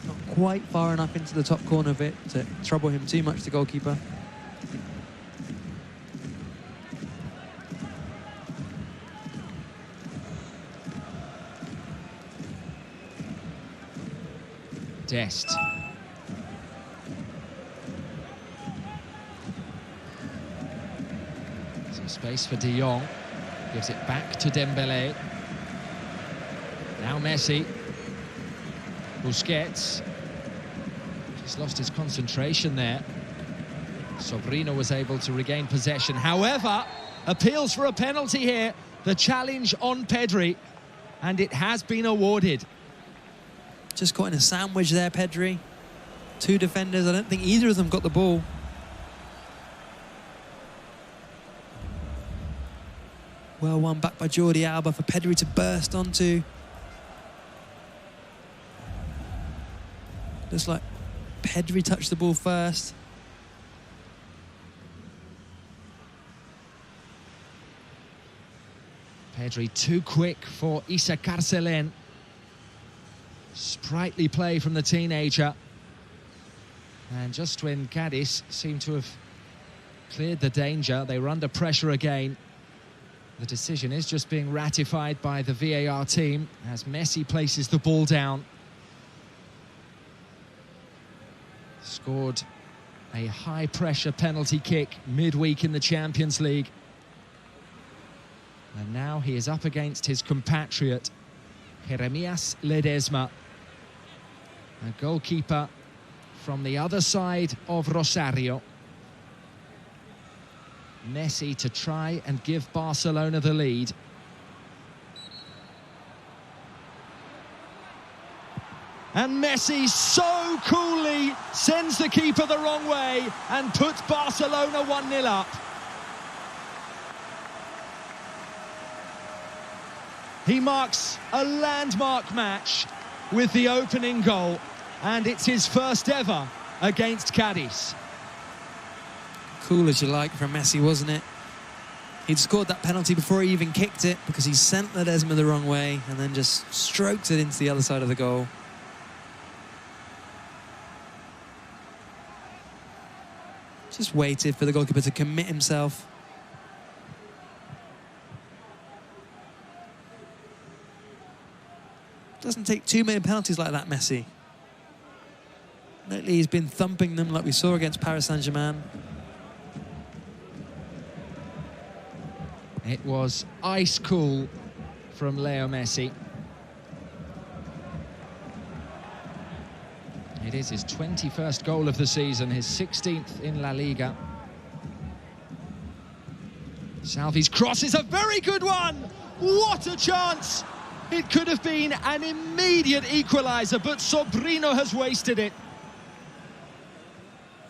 Not quite far enough into the top corner of it to trouble him too much, the goalkeeper. Dest. Some space for De Jong. Gives it back to Dembélé. Now Messi. Busquets. Just lost his concentration there. Sobrino was able to regain possession. However, appeals for a penalty here. the challenge on Pedri, and it has been awarded. Just caught in a sandwich there, Pedri. Two defenders, I don't think either of them got the ball. Well won back by Jordi Alba for Pedri to burst onto. Looks like Pedri touched the ball first. Pedri too quick for Issa Carcelen. Sprightly play from the teenager. And just when Cadiz seemed to have cleared the danger, they were under pressure again. The decision is just being ratified by the VAR team as Messi places the ball down. Scored a high-pressure penalty kick midweek in the Champions League. And now he is up against his compatriot, Jeremias Ledesma, a goalkeeper from the other side of Rosario. Messi to try and give Barcelona the lead. And Messi so coolly sends the keeper the wrong way and puts Barcelona 1-0 up. He marks a landmark match with the opening goal, and it's his first ever against Cadiz. Cool as you like from Messi, wasn't it? He'd scored that penalty before he even kicked it because he sent Ledesma the wrong way and then just stroked it into the other side of the goal. Just waited for the goalkeeper to commit himself. Doesn't take too many penalties like that, Messi. Lately he's been thumping them like we saw against Paris Saint-Germain. It was ice cool from Leo Messi. It is his 21st goal of the season, his 16th in La Liga. Salvi's cross is a very good one! What a chance! It could have been an immediate equaliser, but Sobrino has wasted it.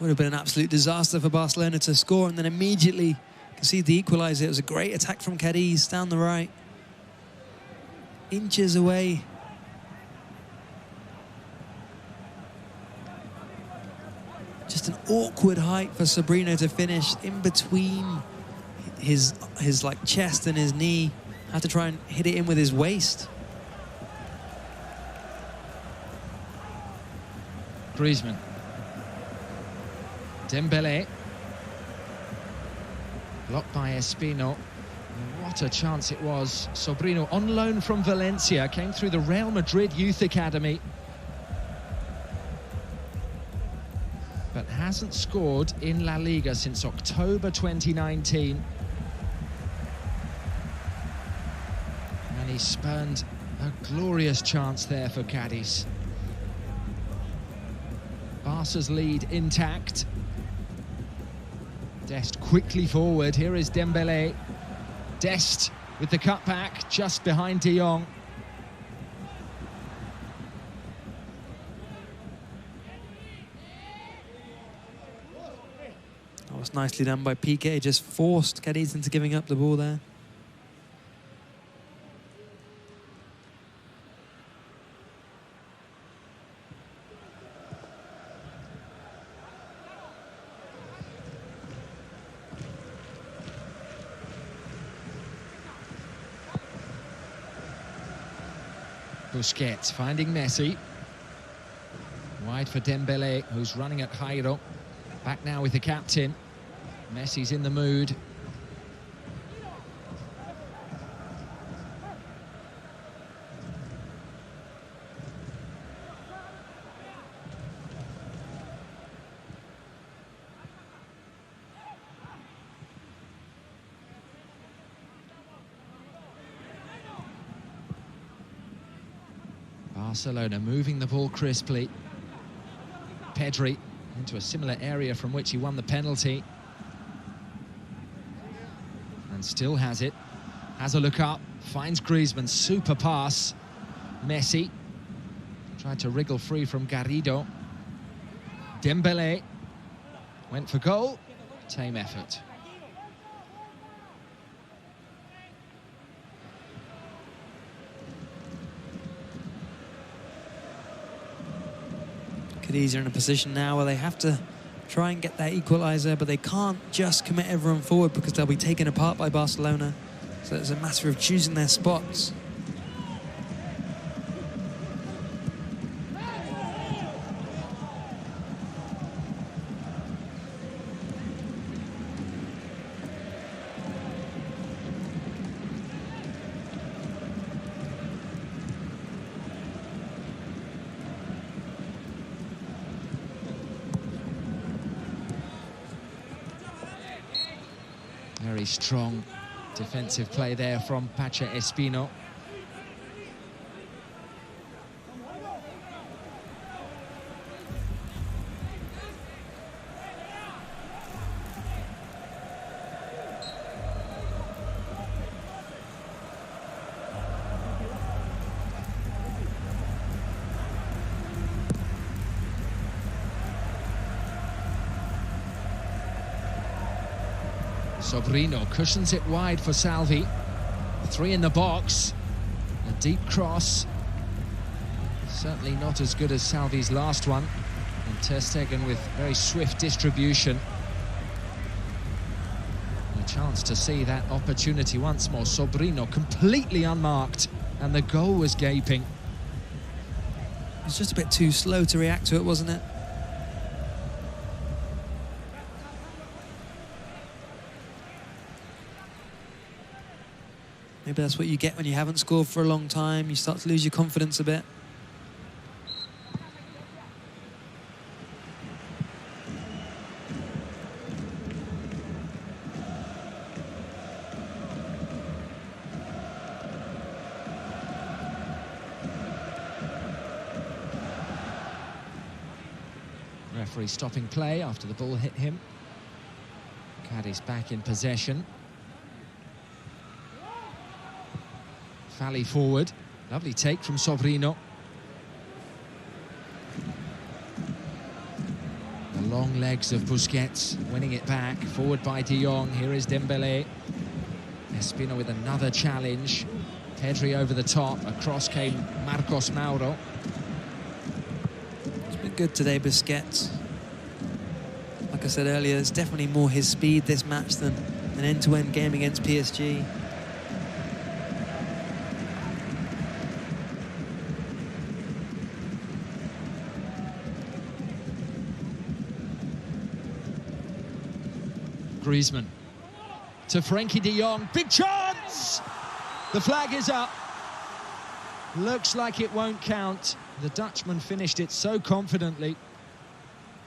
Would have been an absolute disaster for Barcelona to score and then immediately concede the equaliser. It was a great attack from Cadiz down the right. Inches away. Just an awkward height for Sobrino to finish in between his like chest and his knee. Had to try and hit it in with his waist. Griezmann. Dembele. Blocked by Espino. What a chance it was. Sobrino on loan from Valencia, came through the Real Madrid Youth Academy, but hasn't scored in La Liga since October 2019. And he spurned a glorious chance there for Cadiz. Barca's lead intact. Dest quickly forward. Here is Dembele. Dest with the cutback just behind De Jong. That was nicely done by Piqué. Just forced Cadiz into giving up the ball there. Busquets finding Messi. Wide for Dembele, who's running at Jairo. Back now with the captain. Messi's in the mood. Barcelona moving the ball crisply. Pedri into a similar area from which he won the penalty. And still has it. has a look up, finds Griezmann, super pass. Messi tried to wriggle free from Garrido. Dembele went for goal, tame effort. Cadiz are in a position now where they have to try and get that equaliser, but they can't just commit everyone forward because they'll be taken apart by Barcelona. So it's a matter of choosing their spots. Very strong defensive play there from Pacha Espino. Sobrino cushions it wide for Salvi. 3 in the box. A deep cross. Certainly not as good as Salvi's last one. And Ter Stegen with very swift distribution. A chance to see that opportunity once more. Sobrino completely unmarked. And the goal was gaping. It was just a bit too slow to react to it, wasn't it? Maybe that's what you get when you haven't scored for a long time. You start to lose your confidence a bit. Referee stopping play after the ball hit him. Cadiz back in possession. Fally forward. Lovely take from Sobrino. The long legs of Busquets, winning it back. Forward by De Jong. Here is Dembele. Espino with another challenge. Pedri over the top. Across came Marcos Mauro. It's been good today, Busquets. Like I said earlier, it's definitely more his speed this match than an end-to-end game against PSG. Griezmann to Frenkie de Jong. Big chance! The flag is up. Looks like it won't count. The Dutchman finished it so confidently.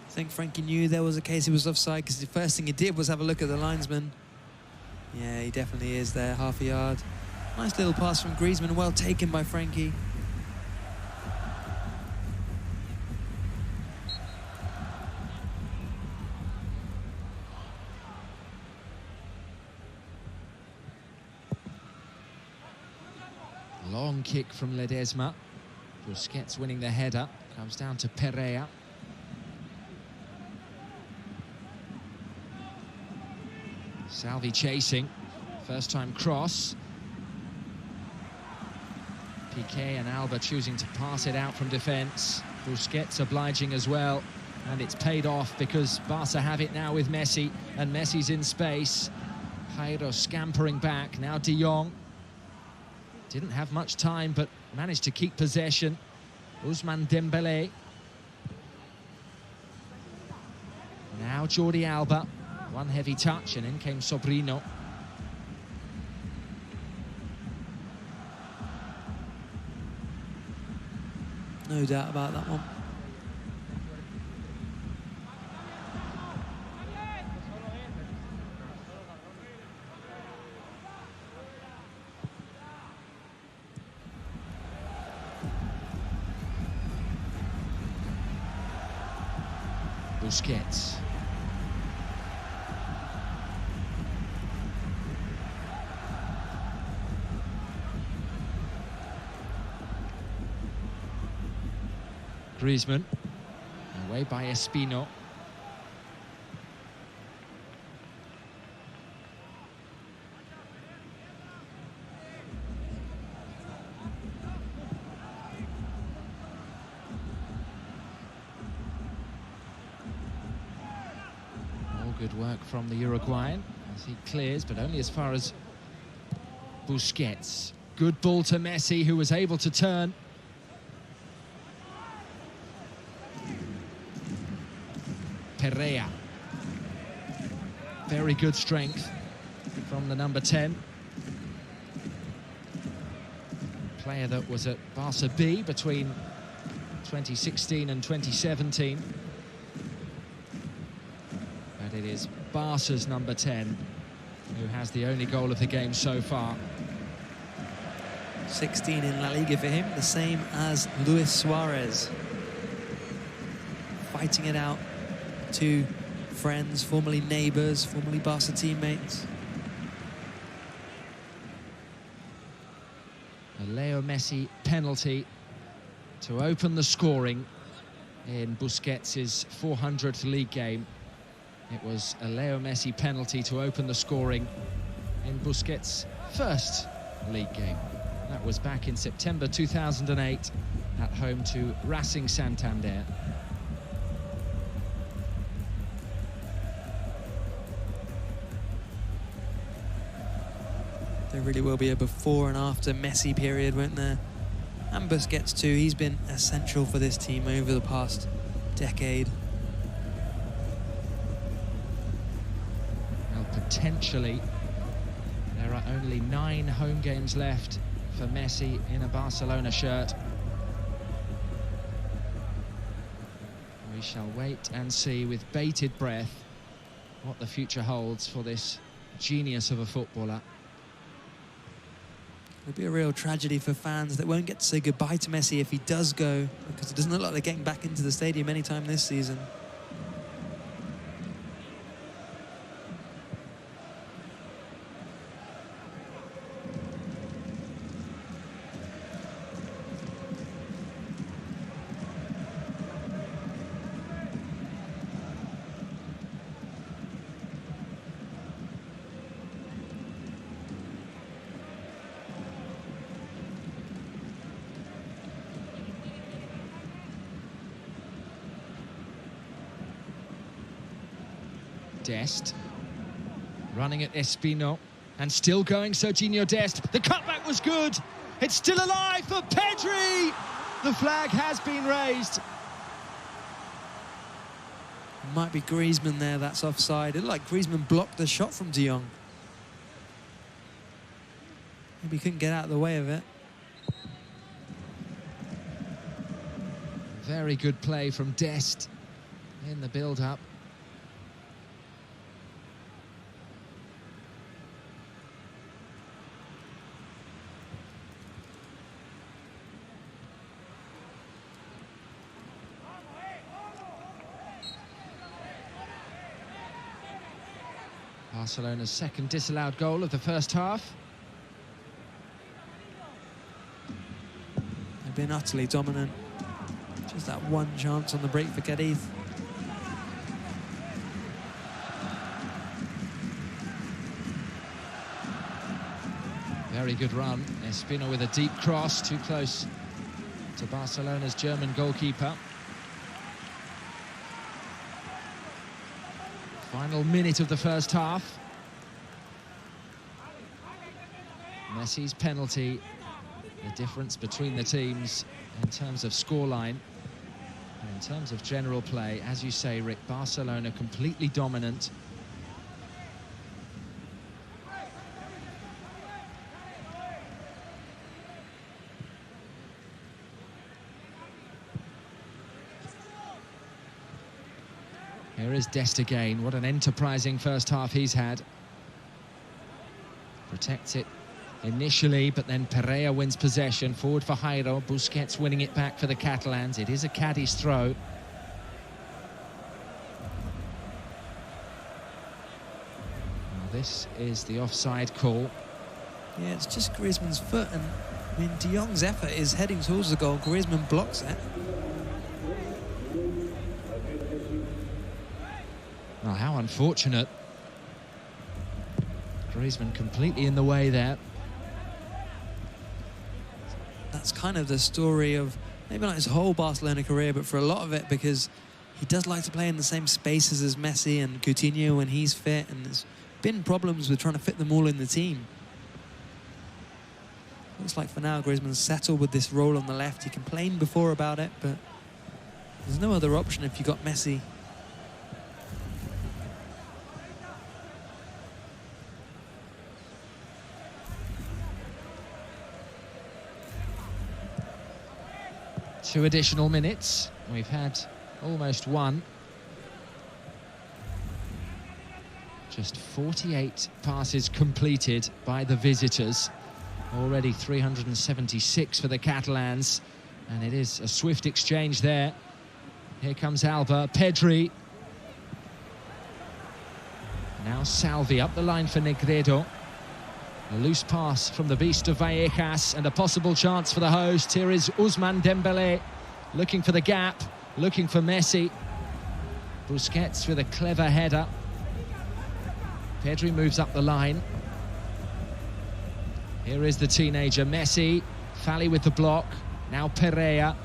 I think Frenkie knew there was a case he was offside because the first thing he did was have a look at the linesman. Yeah, he definitely is there, half a yard. Nice little pass from Griezmann, well taken by Frenkie. Long kick from Ledesma. Busquets winning the header. Comes down to Pereira. Salvi chasing. First time cross. Piqué and Alba choosing to pass it out from defence. Busquets obliging as well. And it's paid off because Barca have it now with Messi. And Messi's in space. Jairo scampering back. Now De Jong. Didn't have much time, but managed to keep possession. Ousmane Dembele. Now Jordi Alba. One heavy touch, and in came Sobrino. No doubt about that one. Busquets. Griezmann. Away by Espino. Good work from the Uruguayan as he clears, but only as far as Busquets. Good ball to Messi, who was able to turn. Perea. Very good strength from the number 10. Player that was at Barca B between 2016 and 2017. It is Barca's number 10 who has the only goal of the game so far. 16 in La Liga for him, the same as Luis Suarez. Fighting it out, two friends, formerly neighbours, formerly Barca teammates. A Leo Messi penalty to open the scoring in Busquets' 400th league game. It was a Leo Messi penalty to open the scoring in Busquets' first league game. That was back in September 2008 at home to Racing Santander. There really will be a before and after Messi period, won't there? And Busquets too, he's been essential for this team over the past decade. Potentially, there are only 9 home games left for Messi in a Barcelona shirt. We shall wait and see with bated breath what the future holds for this genius of a footballer. It'll be a real tragedy for fans that won't get to say goodbye to Messi if he does go, because it doesn't look like they're getting back into the stadium anytime this season. Dest running at Espino and still going Serginho Dest. The cutback was good. It's still alive for Pedri. The flag has been raised. Might be Griezmann there, that's offside. It looked like Griezmann blocked the shot from De Jong. Maybe he couldn't get out of the way of it. Very good play from Dest in the build-up. Barcelona's second disallowed goal of the first half. They've been utterly dominant. Just that one chance on the break for Cadiz. Very good run. Espino with a deep cross, too close to Barcelona's German goalkeeper. Final minute of the first half. Messi's penalty, the difference between the teams in terms of scoreline and in terms of general play. As you say, Rick, Barcelona completely dominant. Here is Dest again. What an enterprising first half he's had. Protects it initially, but then Perea wins possession. Forward for Jairo. Busquets winning it back for the Catalans. It is a Cadiz throw. Now this is the offside call. Yeah, it's just Griezmann's foot, and I mean, De Jong's effort is heading towards the goal. Griezmann blocks it. Oh, how unfortunate. Griezmann completely in the way there. That's kind of the story of maybe not his whole Barcelona career, but for a lot of it, because he does like to play in the same spaces as Messi and Coutinho when he's fit, and there's been problems with trying to fit them all in the team. Looks like for now Griezmann's settled with this role on the left. He complained before about it, but there's no other option if you've got Messi. Two additional minutes. We've had almost one. Just 48 passes completed by the visitors. Already 376 for the Catalans. And it is a swift exchange there. Here comes Alba, Pedri. Now Salvi up the line for Negredo. A loose pass from the beast of Vallecas and a possible chance for the host. Here is Ousmane Dembélé looking for the gap, looking for Messi. Busquets with a clever header. Pedri moves up the line. Here is the teenager Messi. Fally with the block. Now Pereira.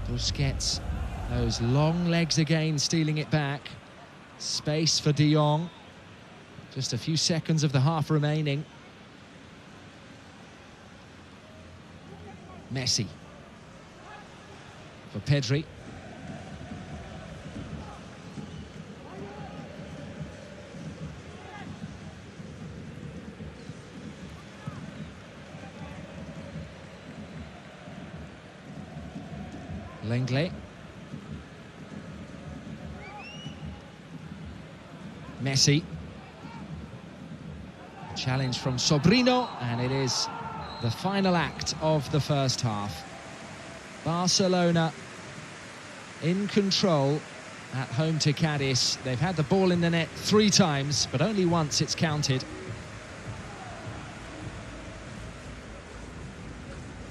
Busquets, those long legs again, stealing it back. Space for De Jong. Just a few seconds of the half remaining. Messi for Pedri. Lenglet. Messi. Challenge from Sobrino, and it is the final act of the first half. Barcelona in control at home to Cadiz. They've had the ball in the net 3 times, but only once it's counted.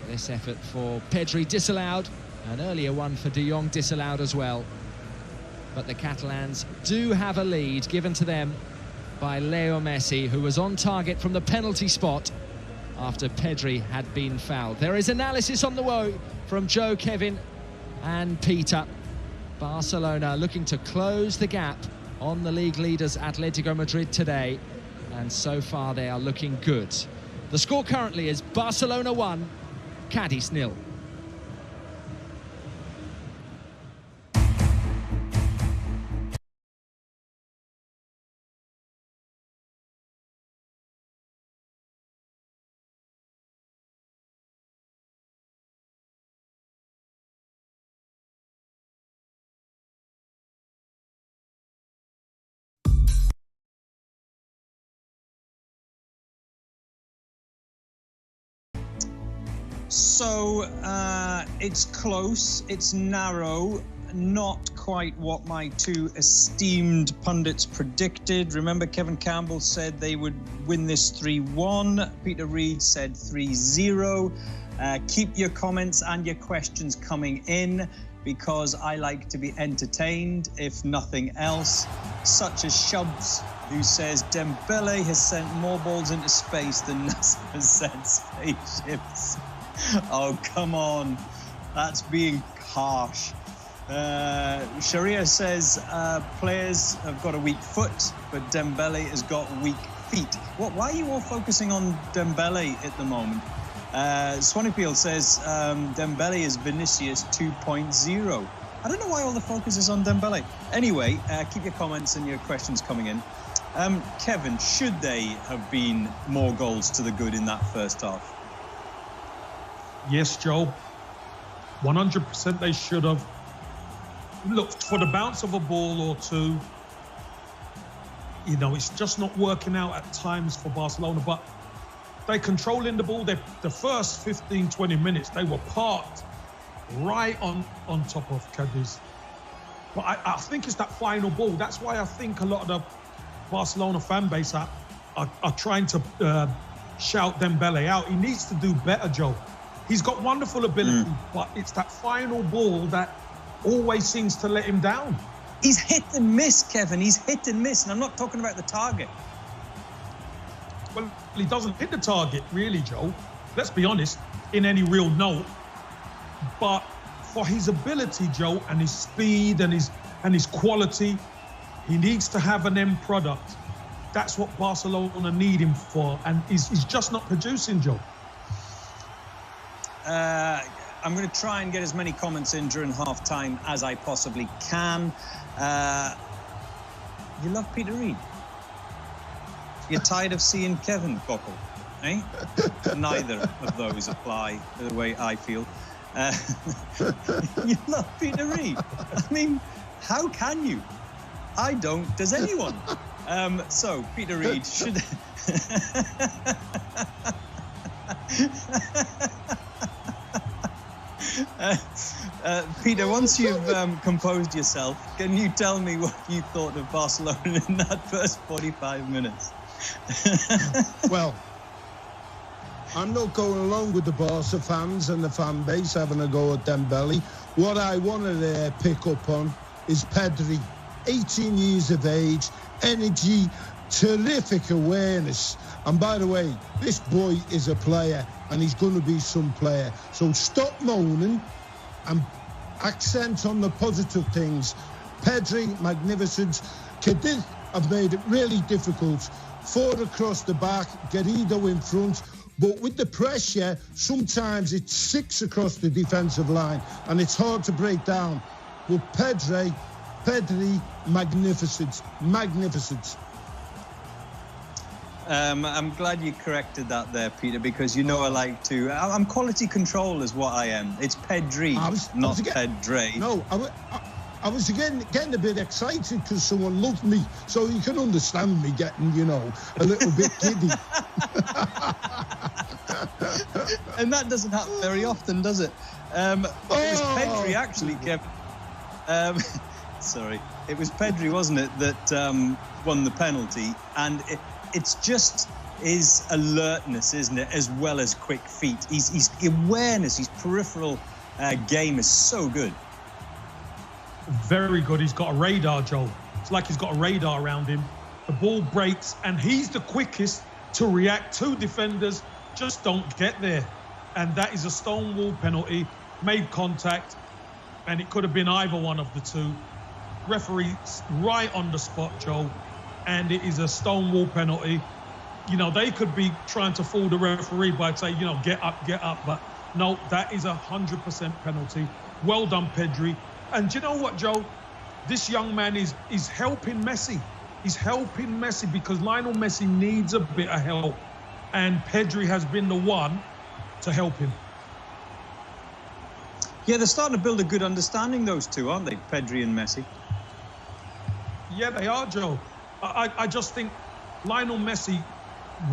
This effort for Pedri disallowed, an earlier one for De Jong disallowed as well. But the Catalans do have a lead given to them by Leo Messi, who was on target from the penalty spot after Pedri had been fouled. There is analysis on the way from Joe, Kevin and Peter. Barcelona looking to close the gap on the league leaders Atletico Madrid today, and so far they are looking good. The score currently is Barcelona 1, Cadiz 0. So it's close, it's narrow, not quite what my 2 esteemed pundits predicted. Remember, Kevin Campbell said they would win this 3-1. Peter Reid said 3-0. Keep your comments and your questions coming in, because I like to be entertained, if nothing else. Such as Shubs, who says Dembele has sent more balls into space than NASA has sent spaceships. Oh, come on. That's being harsh. Sharia says players have got a weak foot, but Dembele has got weak feet. Why are you all focusing on Dembele at the moment? Swanipeel says Dembele is Vinicius 2.0. I don't know why all the focus is on Dembele. Anyway, keep your comments and your questions coming in. Kevin, should they have been more goals to the good in that first half? Yes, Joe. 100% they should have. Look, for the bounce of a ball or two, you know, it's just not working out at times for Barcelona, but they're controlling the ball. The first 15, 20 minutes, they were parked right on top of Cadiz. But I think it's that final ball. That's why I think a lot of the Barcelona fan base are trying to shout Dembele out. He needs to do better, Joe. He's got wonderful ability, but it's that final ball that always seems to let him down. He's hit and miss, Kevin. He's hit and miss, and I'm not talking about the target. Well, he doesn't hit the target, really, Joe. Let's be honest, in any real note. But for his ability, Joe, and his speed and his quality, he needs to have an end product. That's what Barcelona need him for, and he's just not producing, Joe. I'm going to try and get as many comments in during half-time as I possibly can. You love Peter Reid? You're tired of seeing Kevin buckle, eh? Neither of those apply the way I feel. You love Peter Reid? I mean, how can you? I don't. Does anyone? So, Peter Reid should... Peter, once you've composed yourself, can you tell me what you thought of Barcelona in that first 45 minutes? Well, I'm not going along with the Barca fans and the fan base having a go at Dembele. What I wanted to pick up on is Pedri, 18 years of age, energy, terrific awareness. And by the way, this boy is a player, and he's going to be some player. So stop moaning and accent on the positive things. Pedri, magnificent. Cadiz have made it really difficult. 4 across the back, Garrido in front. But with the pressure, sometimes it's 6 across the defensive line, and it's hard to break down. But Pedri, magnificent, magnificent. I'm glad you corrected that there, Peter, because you know I like to... I'm quality control is what I am. It's Pedri, not Pedre. No, I was getting a bit excited because someone loved me, so you can understand me getting, you know, a little bit giddy. And that doesn't happen very often, does it? It was Pedri, actually, Kevin. Sorry. It was Pedri, wasn't it, that won the penalty, and it's just his alertness, isn't it, as well as quick feet. His awareness, his peripheral game is so good. Very good. He's got a radar, Joe. It's like he's got a radar around him. The ball breaks, and he's the quickest to react. 2 defenders just don't get there. And that is a stonewall penalty. Made contact, and it could have been either one of the 2. Referee right on the spot, Joe. And it is a stonewall penalty. You know, they could be trying to fool the referee by saying, you know, get up. But no, that is 100% penalty. Well done, Pedri. And do you know what, Joe? This young man is helping Messi. He's helping Messi because Lionel Messi needs a bit of help. And Pedri has been the one to help him. Yeah, they're starting to build a good understanding, those two, aren't they? Pedri and Messi. Yeah, they are, Joe. I just think Lionel Messi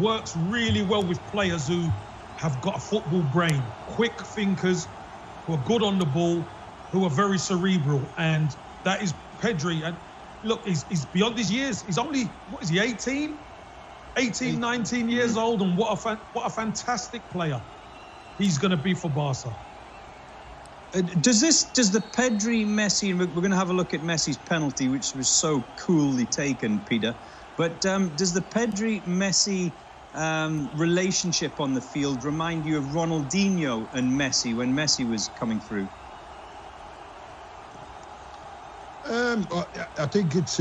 works really well with players who have got a football brain, quick thinkers, who are good on the ball, who are very cerebral, and that is Pedri. And look, he's beyond his years. He's only, what is he, 18? 18, 19 years old, and what a fantastic player he's going to be for Barca. Does the Pedri Messi, and we're going to have a look at Messi's penalty, which was so coolly taken, Peter, but does the Pedri Messi relationship on the field remind you of Ronaldinho and Messi when Messi was coming through? I think it's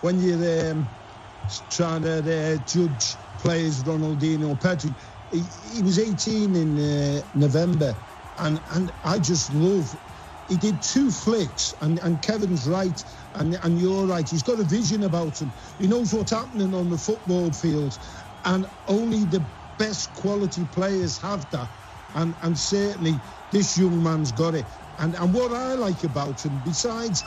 when you're trying to judge players, Ronaldinho, Pedri. He was 18 in November. And I just love, he did 2 flicks, and Kevin's right, and you're right. He's got a vision about him. He knows what's happening on the football field, and only the best quality players have that. And certainly this young man's got it. And what I like about him, besides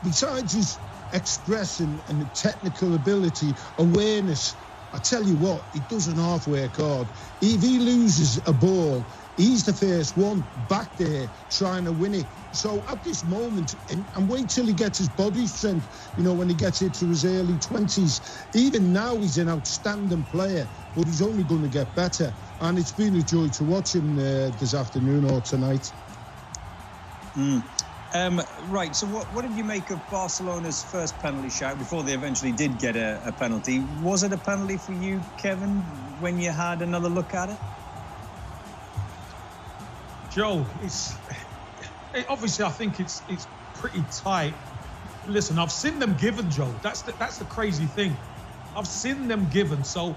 his expressing and technical ability, awareness, I tell you what, he doesn't half work hard. If he loses a ball, he's the first one back there trying to win it. So at this moment, and wait till he gets his body strength, you know, when he gets into his early 20s. Even now, he's an outstanding player, but he's only going to get better. And it's been a joy to watch him this afternoon or tonight. Right, so what did you make of Barcelona's first penalty shout before they eventually did get a penalty? Was it a penalty for you, Kevin, when you had another look at it? Joe, obviously I think it's pretty tight. Listen, I've seen them given, Joe. That's the crazy thing. I've seen them given. So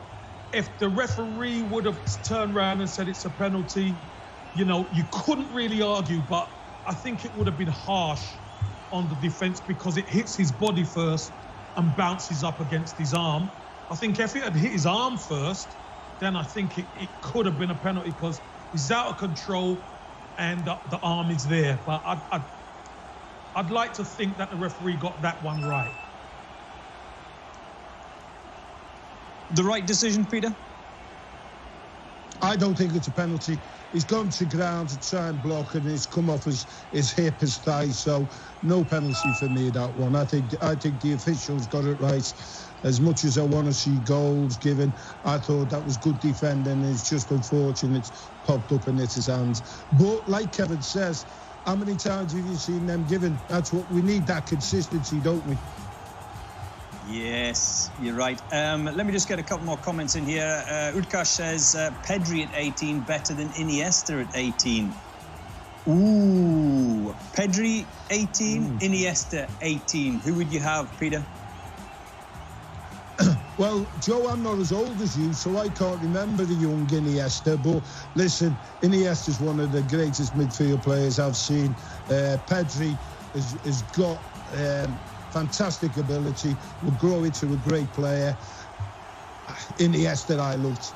if the referee would have turned around and said it's a penalty, you know, you couldn't really argue, but I think it would have been harsh on the defence because it hits his body first and bounces up against his arm. I think if it had hit his arm first, then I think it could have been a penalty because he's out of control and the arm is there. But I'd like to think that the referee got that one right. The right decision, Peter? I don't think it's a penalty. He's gone to ground to try and block and it's come off his hip, his thigh, so no penalty for me, that one. I think the officials got it right. As much as I want to see goals given, I thought that was good defending. It's just unfortunate it's popped up and hit his hands. But like Kevin says, how many times have you seen them given? That's what we need, that consistency, don't we? Yes, you're right. Let me just get a couple more comments in here. Utkash says, Pedri at 18 better than Iniesta at 18. Ooh, Pedri 18, Iniesta 18. Who would you have, Peter? Well, Joe, I'm not as old as you, so I can't remember the young Iniesta. But listen, Iniesta's one of the greatest midfield players I've seen. Pedri has got fantastic ability, will grow into a great player. Iniesta I loved.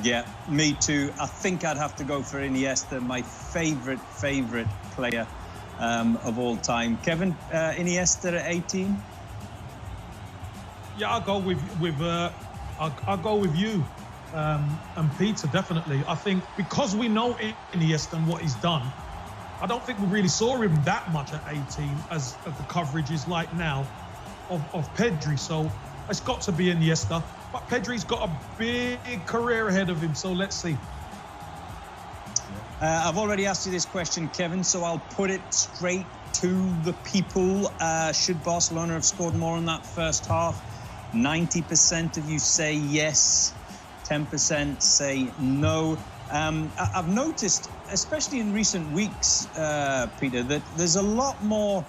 Yeah, me too. I think I'd have to go for Iniesta, my favourite player of all time. Kevin, Iniesta at 18? Yeah, I'll go with you and Peter, definitely. I think because we know Iniesta and what he's done, I don't think we really saw him that much at 18 as the coverage is like now of Pedri. So it's got to be Iniesta. But Pedri's got a big career ahead of him, so let's see. I've already asked you this question, Kevin, so I'll put it straight to the people. Should Barcelona have scored more in that first half? 90% of you say yes, 10% say no. I've noticed, especially in recent weeks, Peter, that there's a lot more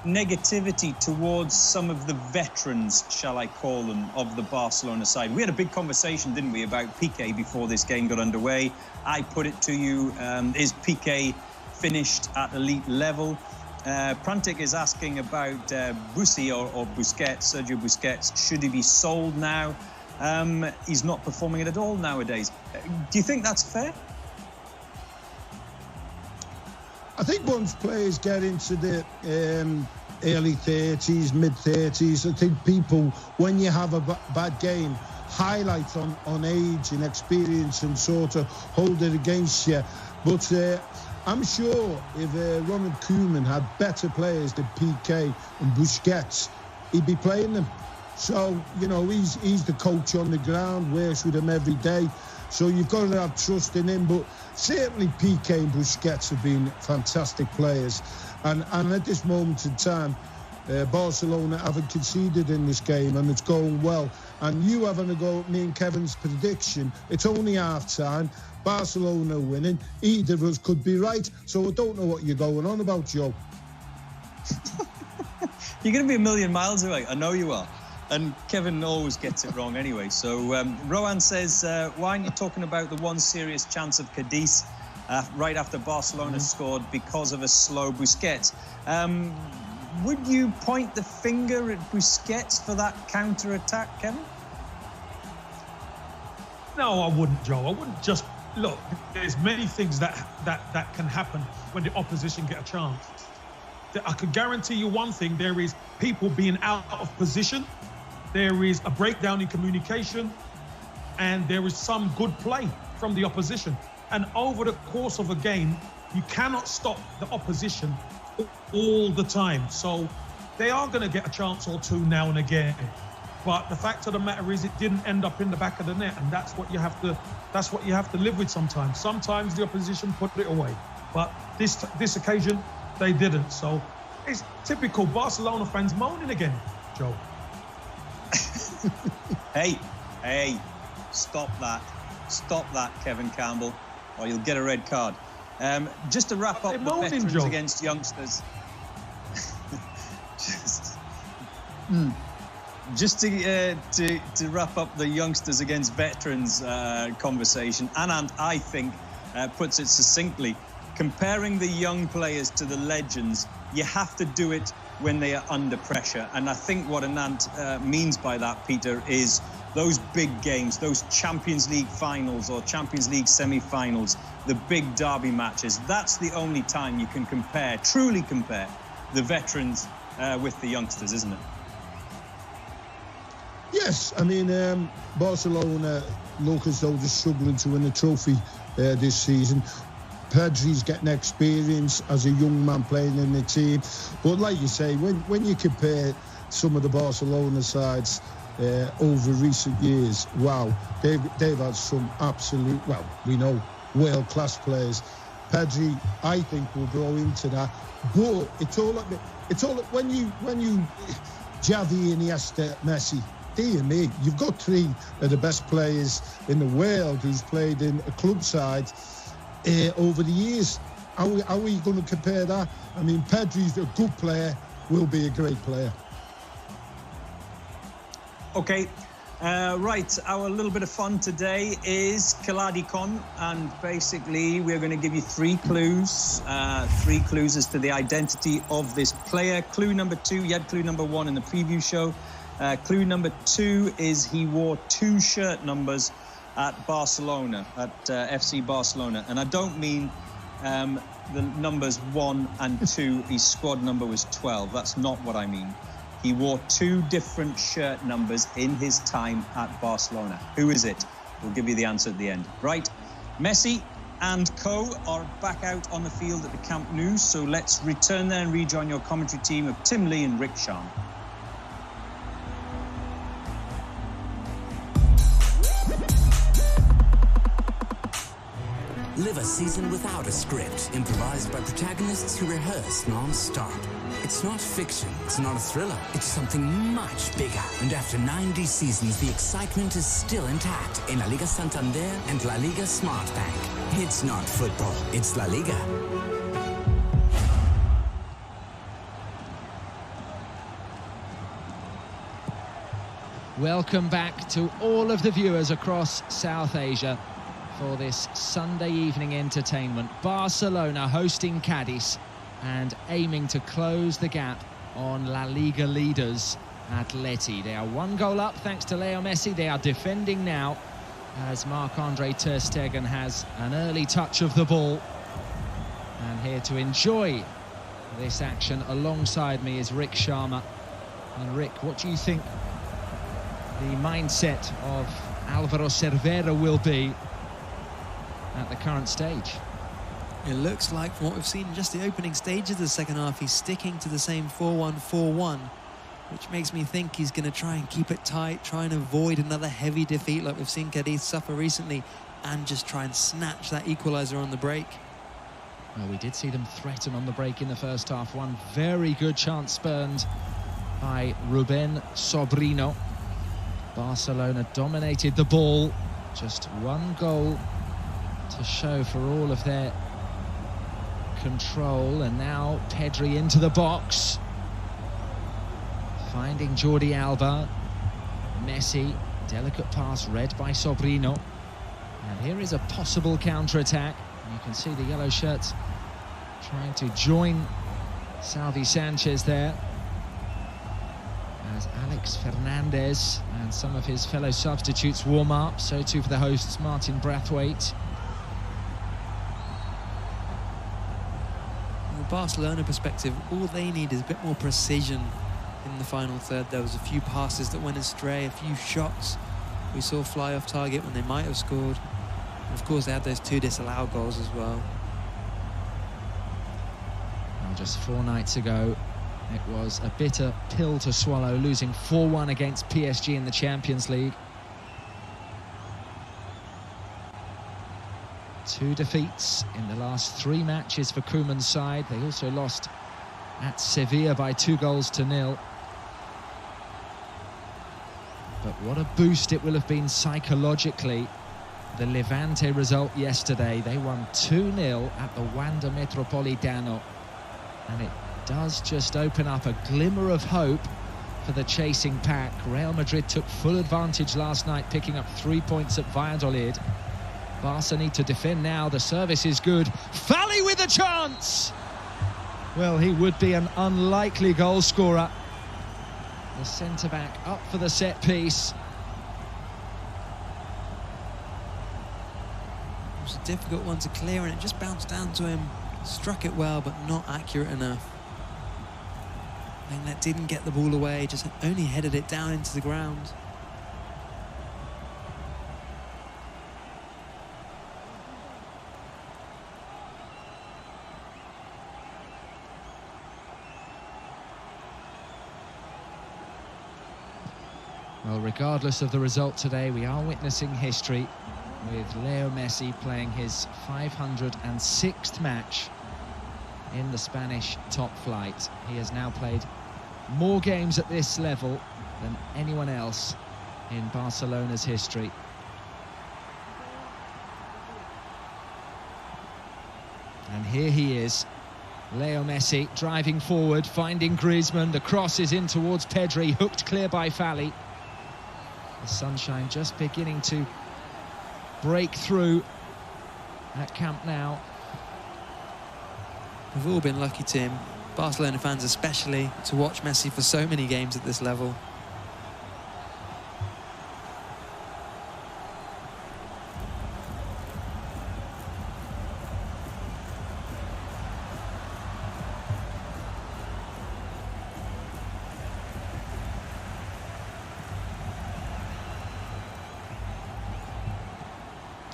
negativity towards some of the veterans, shall I call them, of the Barcelona side. We had a big conversation, didn't we, about Piqué before this game got underway. I put it to you, is Piqué finished at elite level? Prantic is asking about Bussi or Busquets, Sergio Busquets. Should he be sold now? He's not performing it at all nowadays. Do you think that's fair? I think once players get into the early 30s, mid-30s, I think people, when you have a bad game, highlight on age and experience and sort of hold it against you. But I'm sure if Ronald Koeman had better players than Piqué and Busquets, he'd be playing them. So, you know, he's the coach on the ground, works with him every day. So you've got to have trust in him. But certainly Piqué and Busquets have been fantastic players. And at this moment in time, Barcelona haven't conceded in this game and it's going well. And you having a go at me and Kevin's prediction, it's only half-time. Barcelona winning. Either of us could be right. So I don't know what you're going on about, Joe. You're going to be a million miles away. I know you are. And Kevin always gets it wrong anyway. So Rohan says, why aren't you talking about the one serious chance of Cadiz right after Barcelona scored because of a slow Busquets? Would you point the finger at Busquets for that counter-attack, Kevin? No, I wouldn't, Joe. I wouldn't just... Look, there's many things that can happen when the opposition get a chance. I could guarantee you one thing, there is people being out of position, there is a breakdown in communication, and there is some good play from the opposition. And over the course of a game, you cannot stop the opposition all the time. So they are going to get a chance or two now and again. But the fact of the matter is, it didn't end up in the back of the net, and that's what you have to live with sometimes. Sometimes the opposition put it away. But this occasion, they didn't. So it's typical Barcelona fans moaning again, Joe. Hey, stop that, Kevin Campbell, or you'll get a red card. Just to wrap up the veterans Joe. Against youngsters. Just to wrap up the youngsters against veterans conversation, Anand, I think, puts it succinctly. Comparing the young players to the legends, you have to do it when they are under pressure. And I think what Anand means by that, Peter, is those big games, those Champions League finals or Champions League semi-finals, the big derby matches. That's the only time you can truly compare the veterans with the youngsters, isn't it? Yes, I mean, Barcelona look as though they're struggling to win a trophy this season. Pedri's getting experience as a young man playing in the team. But like you say, when you compare some of the Barcelona sides over recent years, wow, they've had some absolute, well, we know, world-class players. Pedri, I think, will grow into that. But it's all when you Xavi, Iniesta, Messi, dear me, you've got three of the best players in the world who's played in a club side over the years. Are we going to compare that? I mean, Pedri's a good player, will be a great player. Okay, right, our little bit of fun today is Kaladikon, and basically we're going to give you three clues as to the identity of this player. Clue number 2, you had clue number 1 in the preview show. Clue number 2 is he wore 2 shirt numbers at Barcelona, at FC Barcelona. And I don't mean the numbers 1 and 2, his squad number was 12. That's not what I mean. He wore 2 different shirt numbers in his time at Barcelona. Who is it? We'll give you the answer at the end. Right, Messi and co are back out on the field at the Camp Nou. So let's return there and rejoin your commentary team of Tim Lee and Rick Sharma. Live a season without a script, improvised by protagonists who rehearse non-stop. It's not fiction, it's not a thriller, it's something much bigger. And after 90 seasons, the excitement is still intact in La Liga Santander and La Liga Smart Bank. It's not football, it's La Liga. Welcome back to all of the viewers across South Asia for this Sunday evening entertainment. Barcelona hosting Cadiz and aiming to close the gap on La Liga leaders Atleti. They are 1 goal up thanks to Leo Messi. They are defending now as Marc-Andre ter Stegen has an early touch of the ball. And here to enjoy this action alongside me is Rick Sharma. And Rick, what do you think the mindset of Alvaro Cervera will be at the current stage? It looks like, from what we've seen in just the opening stages of the second half, he's sticking to the same 4-1-4-1, which makes me think he's going to try and keep it tight, try and avoid another heavy defeat like we've seen Cadiz suffer recently, and just try and snatch that equaliser on the break. Well, we did see them threaten on the break in the first half. One very good chance spurned by Ruben Sobrino. Barcelona dominated the ball. Just 1 goal to show for all of their control. And now Pedri into the box, finding Jordi Alba. Messi, delicate pass read by Sobrino. And here is a possible counter-attack. You can see the yellow shirts trying to join Salvi Sanchez there, as Alex Fernandez and some of his fellow substitutes warm up. So too for the hosts, Martin Brathwaite. From the Barcelona perspective, all they need is a bit more precision in the final third. There was a few passes that went astray, a few shots we saw fly off target when they might have scored. And of course, they had those 2 disallowed goals as well. Well, just 4 nights ago, it was a bitter pill to swallow, losing 4-1 against PSG in the Champions League. 2 defeats in the last 3 matches for Koeman's side. They also lost at Sevilla by 2-0. But what a boost it will have been psychologically. The Levante result yesterday, they won 2-0 at the Wanda Metropolitano. And it does just open up a glimmer of hope for the chasing pack. Real Madrid took full advantage last night, picking up 3 points at Valladolid. Barca need to defend now. The service is good. Fally with a chance! Well, he would be an unlikely goal scorer. The centre-back up for the set piece. It was a difficult one to clear, and it just bounced down to him. Struck it well, but not accurate enough. Lenglet didn't get the ball away, just only headed it down into the ground. Well, regardless of the result today, we are witnessing history with Leo Messi playing his 506th match in the Spanish top flight. He has now played more games at this level than anyone else in Barcelona's history. And here he is, Leo Messi driving forward, finding Griezmann. The cross is in towards Pedri, hooked clear by Fally. The sunshine just beginning to break through at Camp Nou. We've all been lucky, Tim, Barcelona fans especially, to watch Messi for so many games at this level.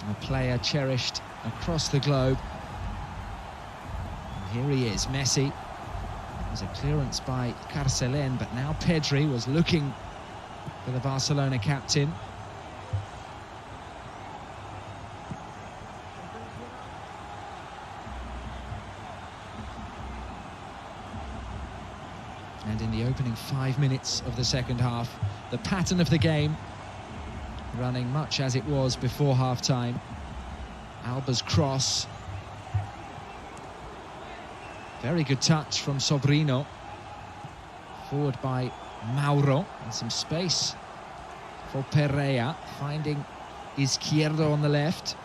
A player cherished across the globe. And here he is, Messi. It was a clearance by Carcelén, but now Pedri was looking for the Barcelona captain. And in the opening 5 minutes of the second half, the pattern of the game running much as it was before half-time. Alba's cross. Very good touch from Sobrino. Forward by Mauro. And some space for Pereira. Finding Izquierdo on the left.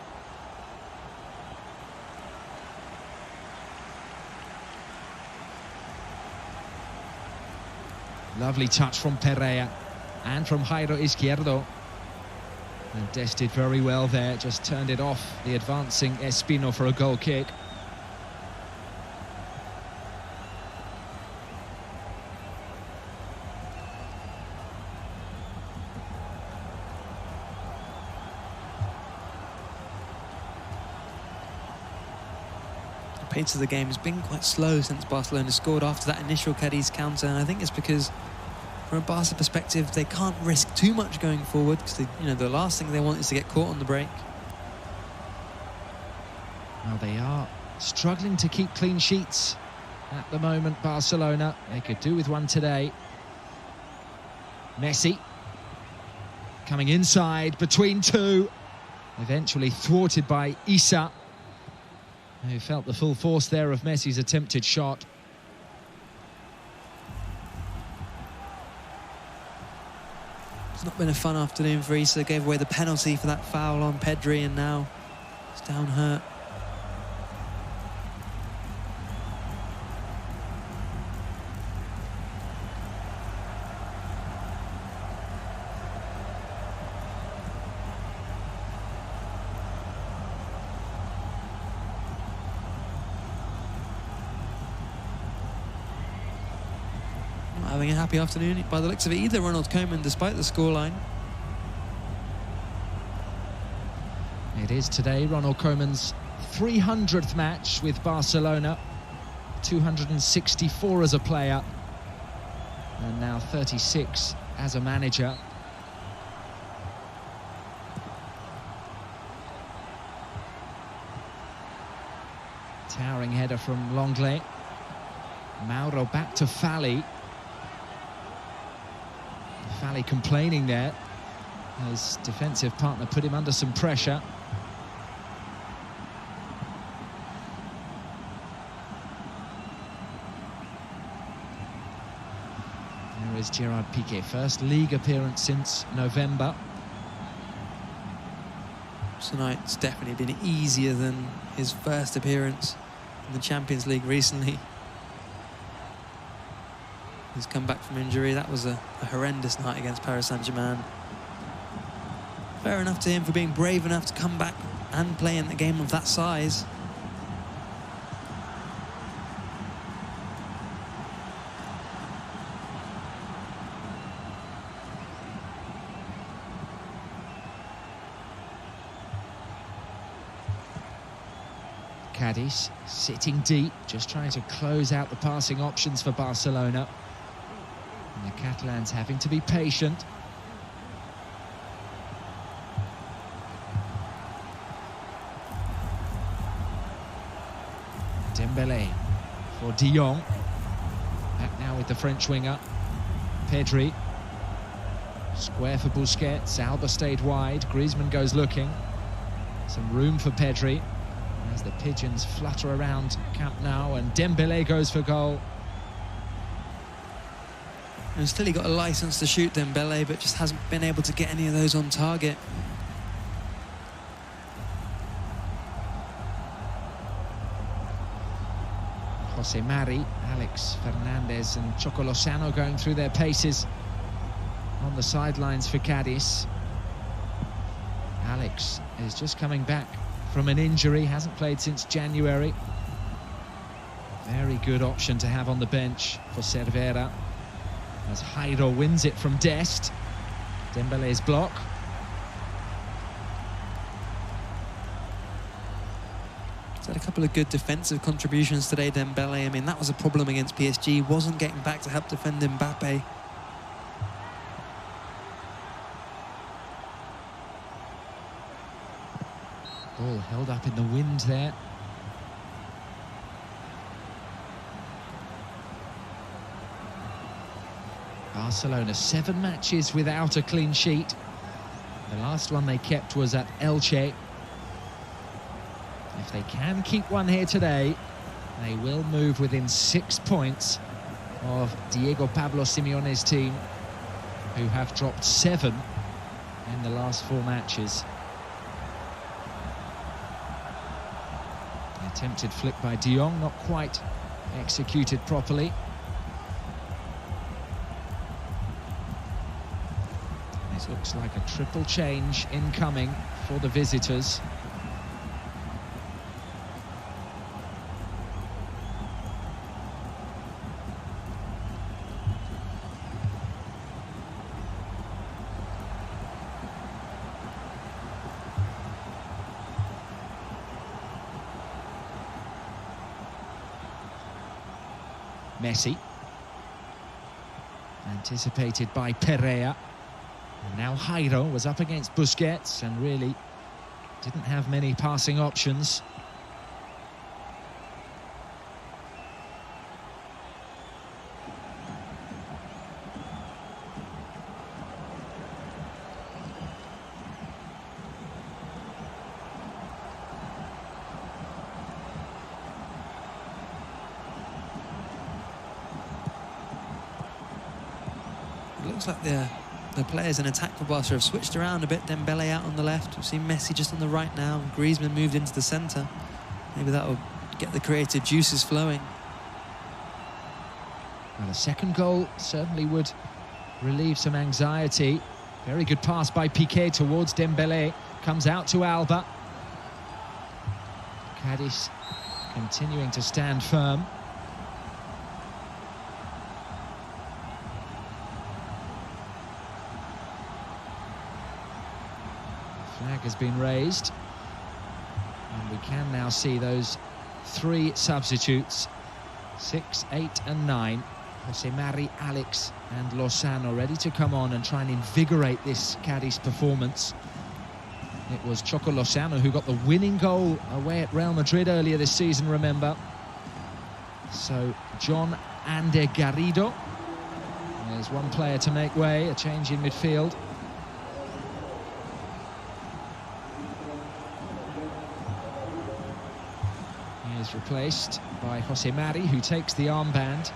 Lovely touch from Pereira and from Jairo Izquierdo. And Des did very well there, just turned it off the advancing Espino for a goal kick. The pace of the game has been quite slow since Barcelona scored after that initial Cadiz counter, and I think it's because from a Barca perspective, they can't risk too much going forward because the last thing they want is to get caught on the break. Well, they are struggling to keep clean sheets at the moment, Barcelona. They could do with one today. Messi coming inside between two, eventually thwarted by Issa, who felt the full force there of Messi's attempted shot. It's not been a fun afternoon for Issa. Gave away the penalty for that foul on Pedri, and now he's down hurt. Having a happy afternoon by the looks of it either, Ronald Koeman, despite the scoreline. It is today Ronald Koeman's 300th match with Barcelona, 264 as a player, and now 36 as a manager. Diving header from Longley. Mauro back to Fali. Fali complaining there. His defensive partner put him under some pressure. There is Gerard Piqué, first league appearance since November. Tonight's definitely been easier than his first appearance in the Champions League recently. He's come back from injury. That was a horrendous night against Paris Saint-Germain. Fair enough to him for being brave enough to come back and play in a game of that size. Cadiz sitting deep, just trying to close out the passing options for Barcelona. And the Catalans having to be patient. Dembélé for De Jong. Back now with the French winger. Pedri. Square for Busquets. Alba stayed wide. Griezmann goes looking. Some room for Pedri as the pigeons flutter around Camp Nou, and Dembélé goes for goal. And still he got a licence to shoot, Dembélé, but just hasn't been able to get any of those on target. Jose Mari, Alex Fernandez and Choco Lozano going through their paces on the sidelines for Cadiz. Alex is just coming back from an injury, hasn't played since January. Very good option to have on the bench for Cervera, as Jairo wins it from Dest. Dembélé's block. He's had a couple of good defensive contributions today, Dembélé. I mean, that was a problem against PSG. Wasn't getting back to help defend Mbappe. Ball held up in the wind there. Barcelona 7 matches without a clean sheet. The last one they kept was at Elche. If they can keep one here today, they will move within 6 points of Diego Pablo Simeone's team, who have dropped 7 in the last 4 matches. Attempted flick by De Jong, not quite executed properly. This looks like a triple change incoming for the visitors. Messi, anticipated by Pereira, and now Jairo was up against Busquets and really didn't have many passing options. Looks like the players in attack for Barca have switched around a bit. Dembélé out on the left. We've seen Messi just on the right now. And Griezmann moved into the centre. Maybe that will get the creative juices flowing. Well, a second goal certainly would relieve some anxiety. Very good pass by Piqué towards Dembélé. Comes out to Alba. Cadiz continuing to stand firm. Flag has been raised, and we can now see those 3 substitutes, 6, 8 and 9. Jose Mari, Alex and Lozano ready to come on and try and invigorate this Cadiz performance. It was Choco Lozano who got the winning goal away at Real Madrid earlier this season, remember. So John Ander Garrido. There's one player to make way, a change in midfield. He is replaced by Jose Mari, who takes the armband.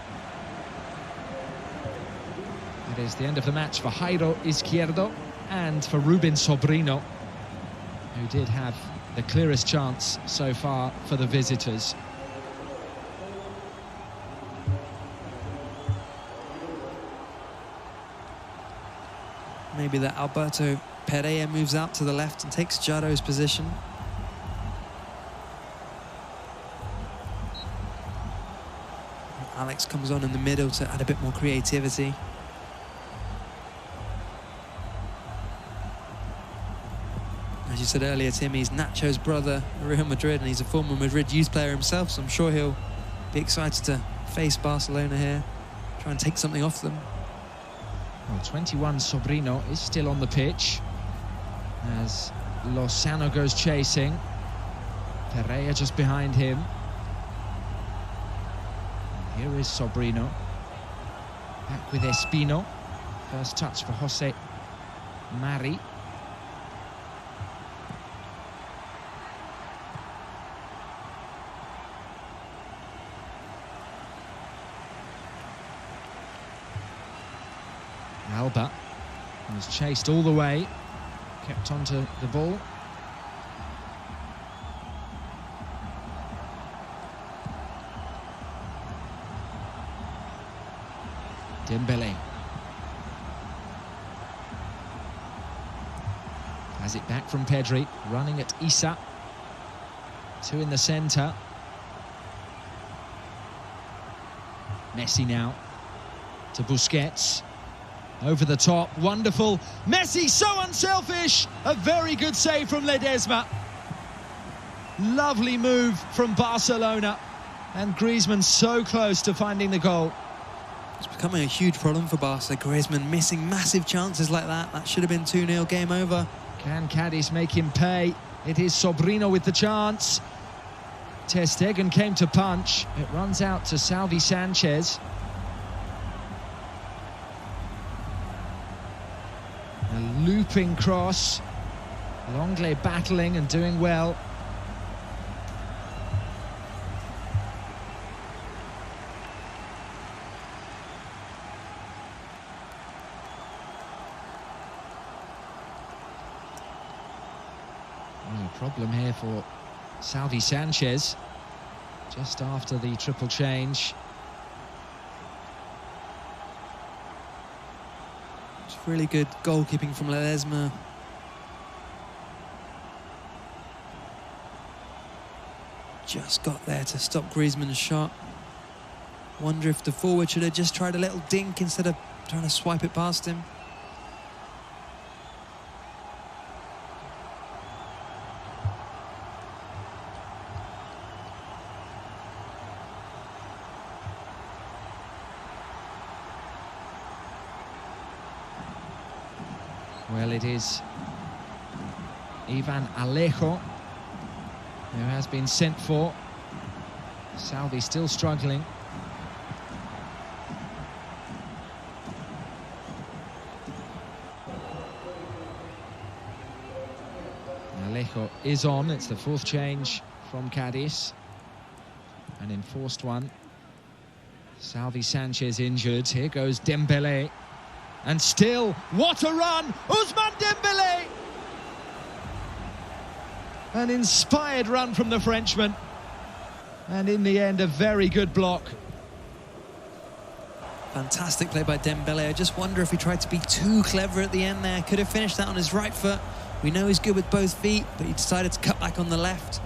It is the end of the match for Jairo Izquierdo and for Ruben Sobrino, who did have the clearest chance so far for the visitors. Maybe that Alberto Pereira moves out to the left and takes Jaro's position. Alex comes on in the middle to add a bit more creativity. As you said earlier, Tim, he's Nacho's brother at Real Madrid, and he's a former Madrid youth player himself, so I'm sure he'll be excited to face Barcelona here, try and take something off them. Well, 21 Sobrino is still on the pitch as Lozano goes chasing. Pereira just behind him. Here is Sobrino. Back with Espino. First touch for Jose Mari. Alba was chased all the way, kept onto the ball. Dembele has it back from Pedri, running at Issa. Two in the centre. Messi now to Busquets. Over the top, wonderful. Messi, so unselfish. A very good save from Ledesma. Lovely move from Barcelona. And Griezmann so close to finding the goal. It's becoming a huge problem for Barca. Griezmann missing massive chances like that. That should have been 2-0, game over. Can Cadiz make him pay? It is Sobrino with the chance. Ter Stegen came to punch. It runs out to Salvi Sanchez. A looping cross. Longley battling and doing well. Well, a problem here for Salvi Sanchez just after the triple change. Really good goalkeeping from Ledesma. Just got there to stop Griezmann's shot. Wonder if the forward should have just tried a little dink instead of trying to swipe it past him. Well, it is Ivan Alejo who has been sent for. Salvi still struggling. Alejo is on. It's the fourth change from Cadiz. An enforced one. Salvi Sanchez injured. Here goes Dembele. And still, what a run! Ousmane Dembele! An inspired run from the Frenchman. And in the end, a very good block. Fantastic play by Dembele. I just wonder if he tried to be too clever at the end there. Could have finished that on his right foot. We know he's good with both feet, but he decided to cut back on the left.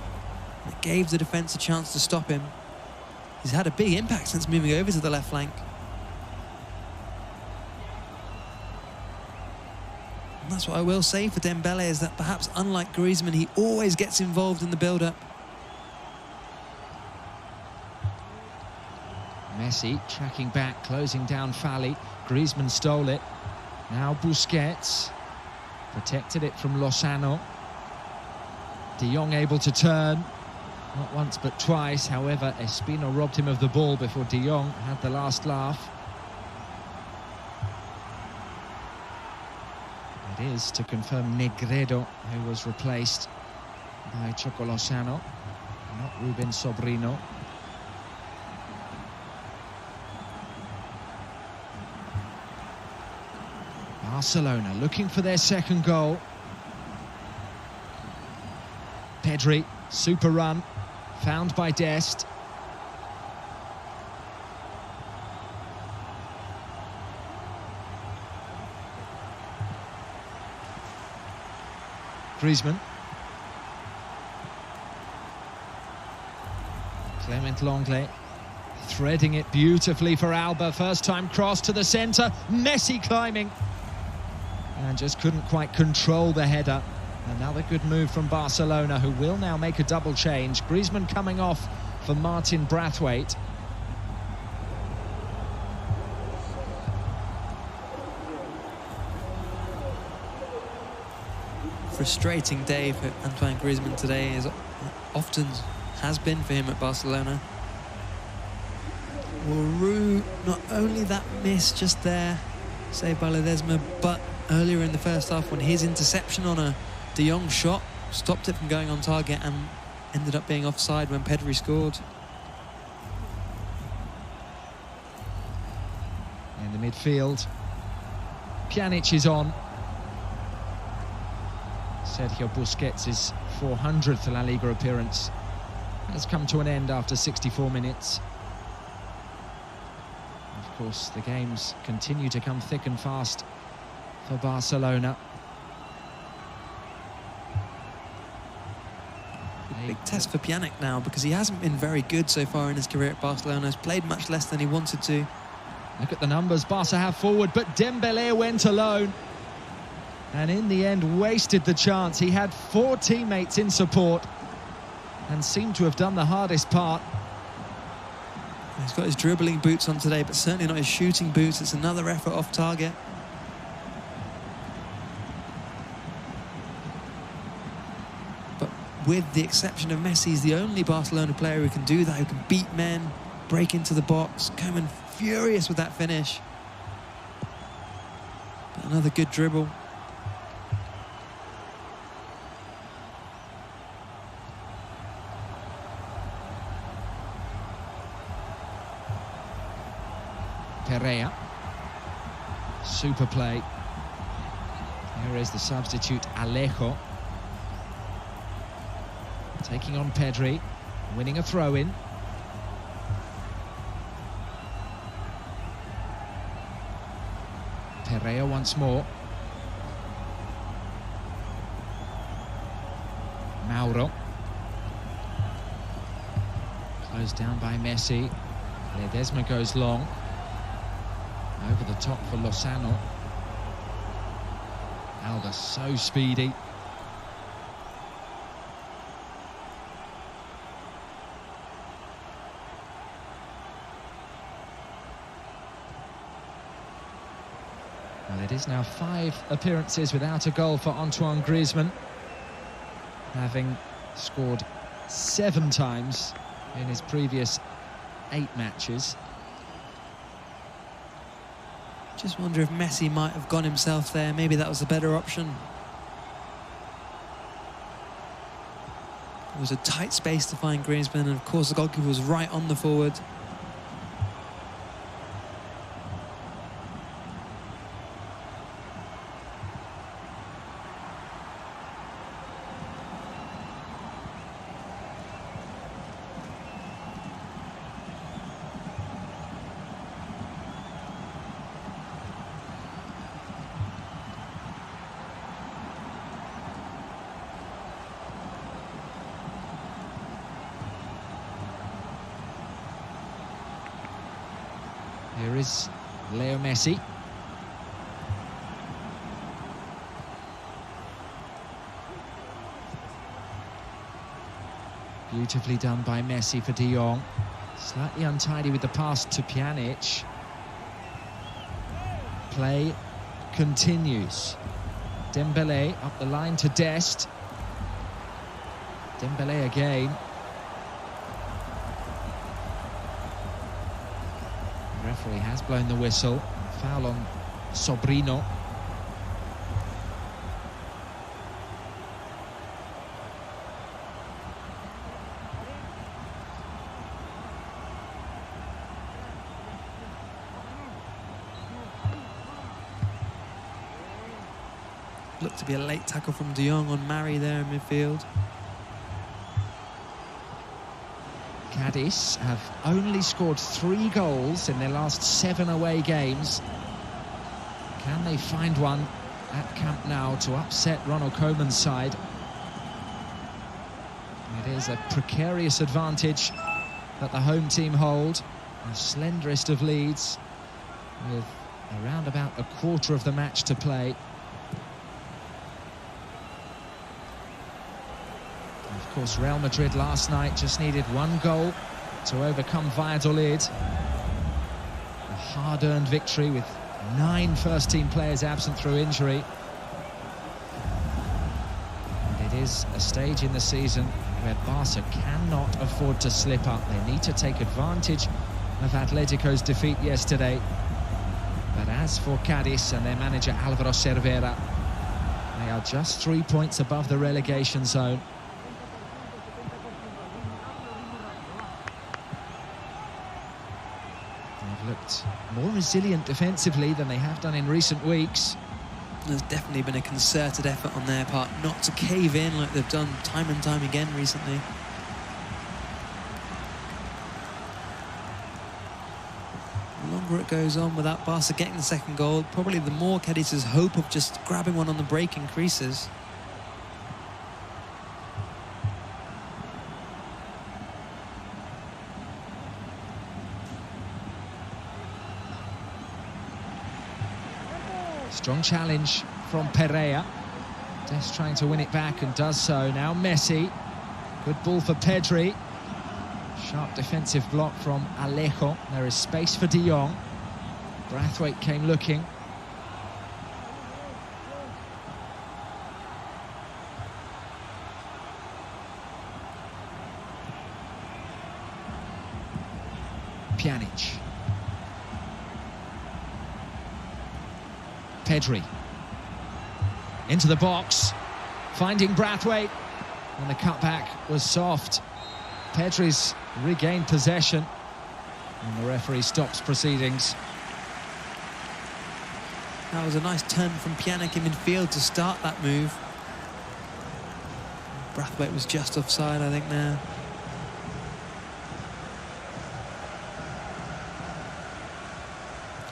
It gave the defence a chance to stop him. He's had a big impact since moving over to the left flank. And that's what I will say for Dembele, is that perhaps unlike Griezmann, he always gets involved in the build-up. Messi tracking back, closing down Fali. Griezmann stole it. Now Busquets protected it from Lozano. De Jong able to turn. Not once but twice, however, Espino robbed him of the ball before De Jong had the last laugh. It is to confirm Negredo, who was replaced by Choco Lozano, not Ruben Sobrino. Barcelona looking for their second goal. Pedri, super run, found by Dest. Griezmann. Clement Longley threading it beautifully for Alba. First time cross to the centre. Messi climbing. And just couldn't quite control the header. Another good move from Barcelona, who will now make a double change. Griezmann coming off for Martin Brathwaite. Frustrating day for Antoine Griezmann today, as often has been for him at Barcelona. Waru, not only that miss just there, saved by Ledesma, but earlier in the first half when his interception on a De Jong shot stopped it from going on target and ended up being offside when Pedri scored. In the midfield, Pjanic is on. Sergio Busquets' 400th La Liga appearance has come to an end after 64 minutes. Of course, the games continue to come thick and fast for Barcelona. Big test for Pjanic now, because he hasn't been very good so far in his career at Barcelona. He's played much less than he wanted to. Look at the numbers Barca have forward, but Dembélé went alone. And in the end, wasted the chance. He had 4 teammates in support and seemed to have done the hardest part. He's got his dribbling boots on today, but certainly not his shooting boots. It's another effort off target. But with the exception of Messi, he's the only Barcelona player who can do that, who can beat men, break into the box. Koeman furious with that finish. But another good dribble. Pereira. Super play. Here is the substitute Alejo. Taking on Pedri. Winning a throw-in. Pereira once more. Mauro. Closed down by Messi. Ledesma goes long. Over the top for Lozano. Alba so speedy. Well, it is now 5 appearances without a goal for Antoine Griezmann, having scored 7 times in his previous 8 matches. Just wonder if Messi might have gone himself there. Maybe that was a better option. It was a tight space to find Griezmann, and of course the goalkeeper was right on the forward. Here is Leo Messi. Beautifully done by Messi for De Jong. Slightly untidy with the pass to Pjanic. Play continues. Dembélé up the line to Dest. Dembélé again. referee has blown the whistle. Foul on Sobrino. Looked to be a late tackle from De Jong on Mari there in midfield. Cadiz have only scored 3 goals in their last 7 away games. Can they find one at Camp Nou to upset Ronald Koeman's side? It is a precarious advantage that the home team hold. The slenderest of leads, with around about a quarter of the match to play. Of course, Real Madrid last night just needed 1 goal to overcome Valladolid. A hard-earned victory with 9 first-team players absent through injury. And it is a stage in the season where Barca cannot afford to slip up. They need to take advantage of Atletico's defeat yesterday. But as for Cadiz and their manager Álvaro Cervera, they are just 3 points above the relegation zone. Looked more resilient defensively than they have done in recent weeks. There's definitely been a concerted effort on their part not to cave in like they've done time and time again recently. The longer it goes on without Barca getting the second goal, probably the more Cadiz's hope of just grabbing one on the break increases. Strong challenge from Pereira. Des trying to win it back and does so. Now Messi. Good ball for Pedri. Sharp defensive block from Alejo. There is space for De Jong. Braithwaite came looking. Pjanic. Pedri into the box, finding Braithwaite, and the cutback was soft. Pedri's regained possession, and the referee stops proceedings. That was a nice turn from Pjanic in midfield to start that move. Braithwaite was just offside, I think, there.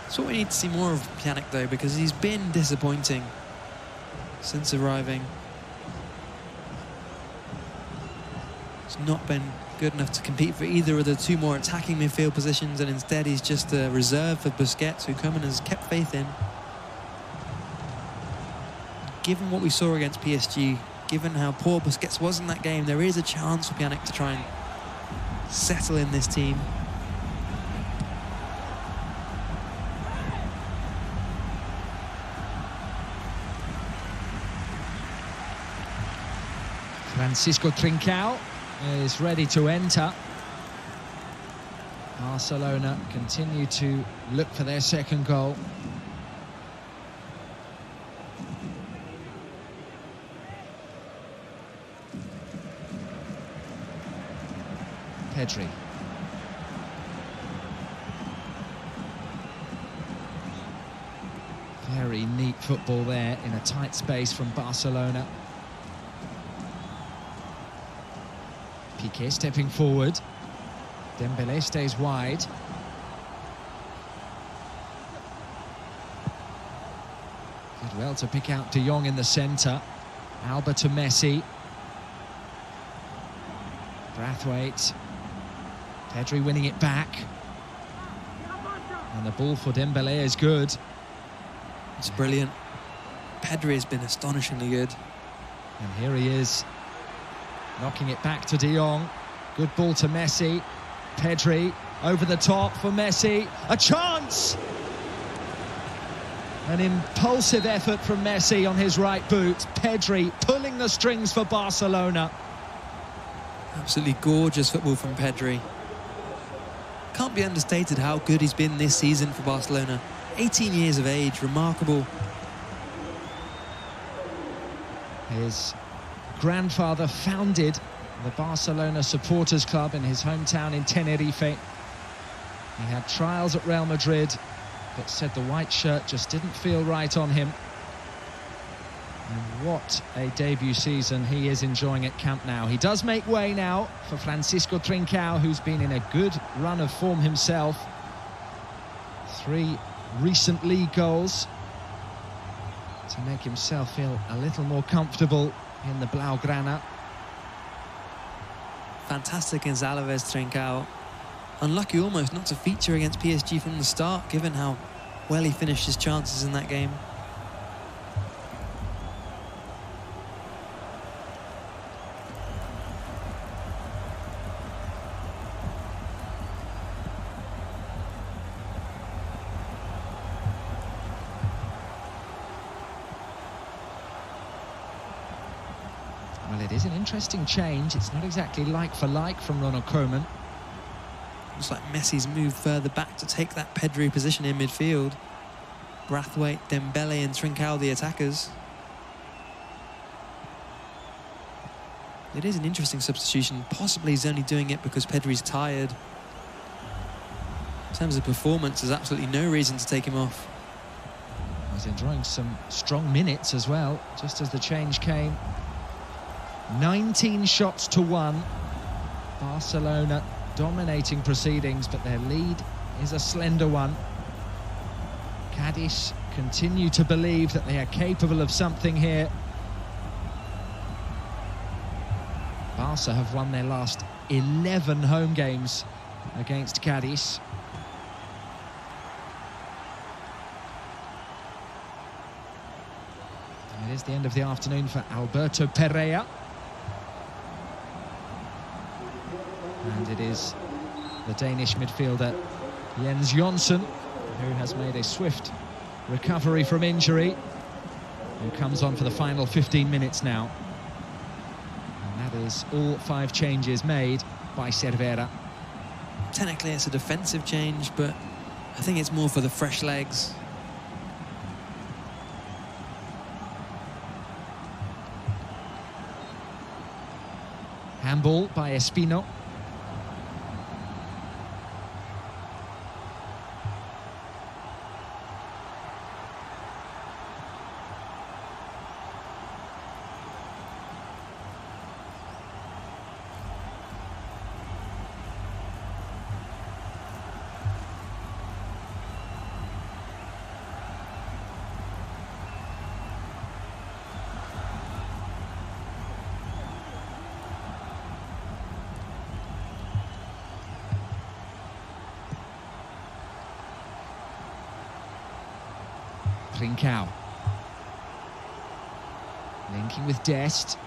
That's what we need to see more of Pjanic, though, because he's been disappointing since arriving. He's not been good enough to compete for either of the 2 more attacking midfield positions, and instead he's just a reserve for Busquets, who Koeman has kept faith in. Given what we saw against PSG, given how poor Busquets was in that game, there is a chance for Pjanic to try and settle in this team. Francisco Trincao is ready to enter. Barcelona continue to look for their second goal. Pedri. Very neat football there in a tight space from Barcelona. Piqué stepping forward. Dembélé stays wide. Did well to pick out De Jong in the centre. Alba to Messi. Braithwaite. Pedri winning it back. And the ball for Dembélé is good. It's brilliant. Pedri has been astonishingly good. And here he is, knocking it back to De Jong. Good ball to Messi. Pedri over the top for Messi. A chance! An impulsive effort from Messi on his right boot. Pedri pulling the strings for Barcelona. Absolutely gorgeous football from Pedri. can't be understated how good he's been this season for Barcelona. 18 years of age, remarkable. His grandfather founded the Barcelona Supporters Club in his hometown in Tenerife. He had trials at Real Madrid, but said the white shirt just didn't feel right on him. And what a debut season he is enjoying at Camp Nou. He does make way now for Francisco Trincao, who's been in a good run of form himself. 3 recent league goals to make himself feel a little more comfortable in the Blaugrana. Fantastic against Alaves, Trincao. Unlucky almost not to feature against PSG from the start, given how well he finished his chances in that game. Well, it is an interesting change. It's not exactly like for like from Ronald Koeman. Looks like Messi's moved further back to take that Pedri position in midfield. Braithwaite, Dembele and Trincao the attackers. It is an interesting substitution. Possibly he's only doing it because Pedri's tired. In terms of performance, there's absolutely no reason to take him off. He's enjoying some strong minutes as well, just as the change came. 19 shots to 1. Barcelona dominating proceedings, but their lead is a slender one. Cadiz continue to believe that they are capable of something here. Barca have won their last 11 home games against Cadiz. It is the end of the afternoon for Alberto Pereira. And it is the Danish midfielder Jens Jonsson, who has made a swift recovery from injury, who comes on for the final 15 minutes now. And that is all 5 changes made by Cervera. Technically it's a defensive change, but I think it's more for the fresh legs. Handball by Espino. Trincao. Linking with Dest.